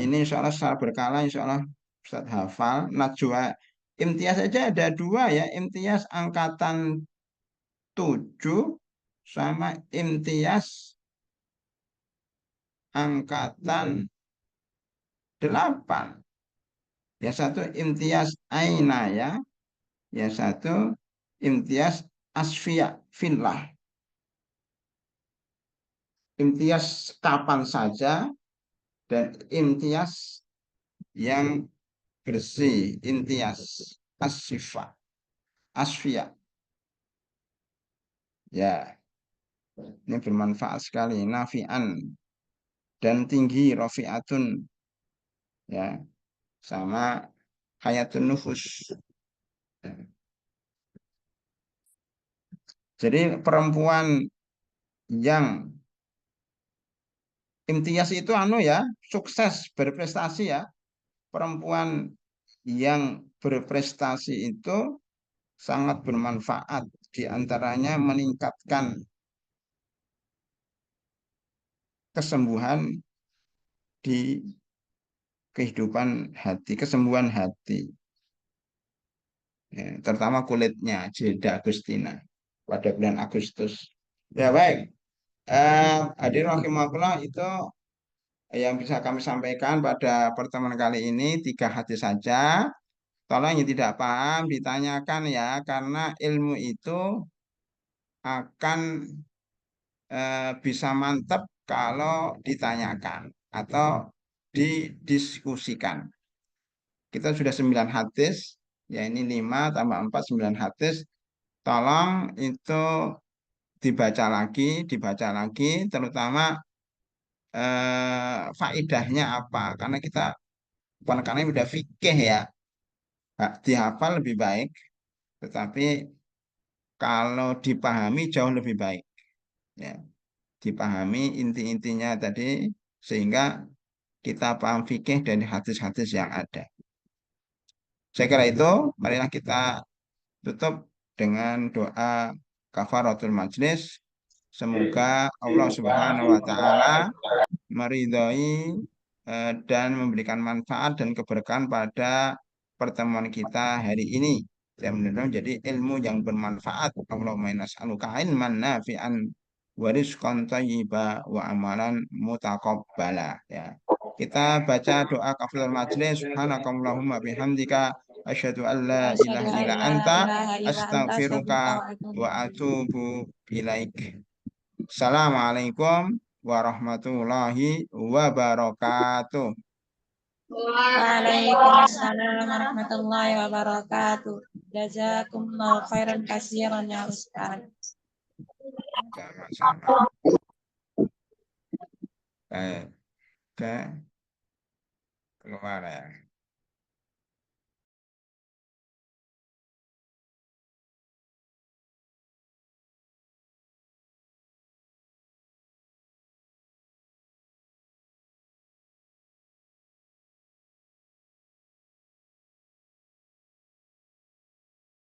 ini insya Allah secara berkala insya Allah Ustaz hafal. Najwa Imtiaz saja ada dua ya. Imtiaz angkatan 7 sama Imtiaz angkatan 8. Yang satu Imtiaz Aina ya. Yang satu Imtiaz Asfia Fillah. Imtiaz kapan saja dan imtiaz yang bersih, imtiaz asfifa, asfia. Ya, ini bermanfaat sekali. Nafian dan tinggi rofiatun ya sama hayatun nufus. Jadi perempuan yang imtiaz itu anu ya, sukses berprestasi ya. Perempuan yang berprestasi itu sangat bermanfaat di antaranya meningkatkan kesembuhan di kehidupan hati, kesembuhan hati. Ya, terutama kulitnya, jilda Agustina pada bulan Agustus. Ya baik, hadirin rahimakumullah itu yang bisa kami sampaikan pada pertemuan kali ini 3 hadis saja. Tolong yang tidak paham ditanyakan ya, karena ilmu itu akan bisa mantap kalau ditanyakan. atau didiskusikan. Kita sudah 9 hadis, ya ini 5 tambah 4 9 hadis. Tolong itu dibaca lagi, terutama faedahnya apa? Karena kita bukan karena udah fikih ya, dihafal lebih baik, tetapi kalau dipahami jauh lebih baik. Ya, dipahami inti-intinya tadi sehingga kita paham fikih dari hadis-hadis yang ada. Saya kira itu, marilah kita tutup dengan doa kafaratul majlis. Semoga Allah Subhanahu wa taala meridhai dan memberikan manfaat dan keberkahan pada pertemuan kita hari ini. Dan benar-benar menjadi ilmu yang bermanfaat. Allahumma inna nas'aluka ilman nafi'an wa rizqan thayyiba wa amalan mutaqabbala. Ya. Kita baca doa kafaratul majlis. Subhanakallahumma bihamdika asyhadu an la Asyhadu ilaha an illa la anta ilaha illa anta astaghfiruka astaghfiruka wa atubu wa atubu ilaik. Assalamualaikum warahmatullahi wabarakatuh. Waalaikumsalam warahmatullahi wabarakatuh. Jazakumullahu khairan katsiran ya Ustaz. Sama-sama. Oke, keluar ya.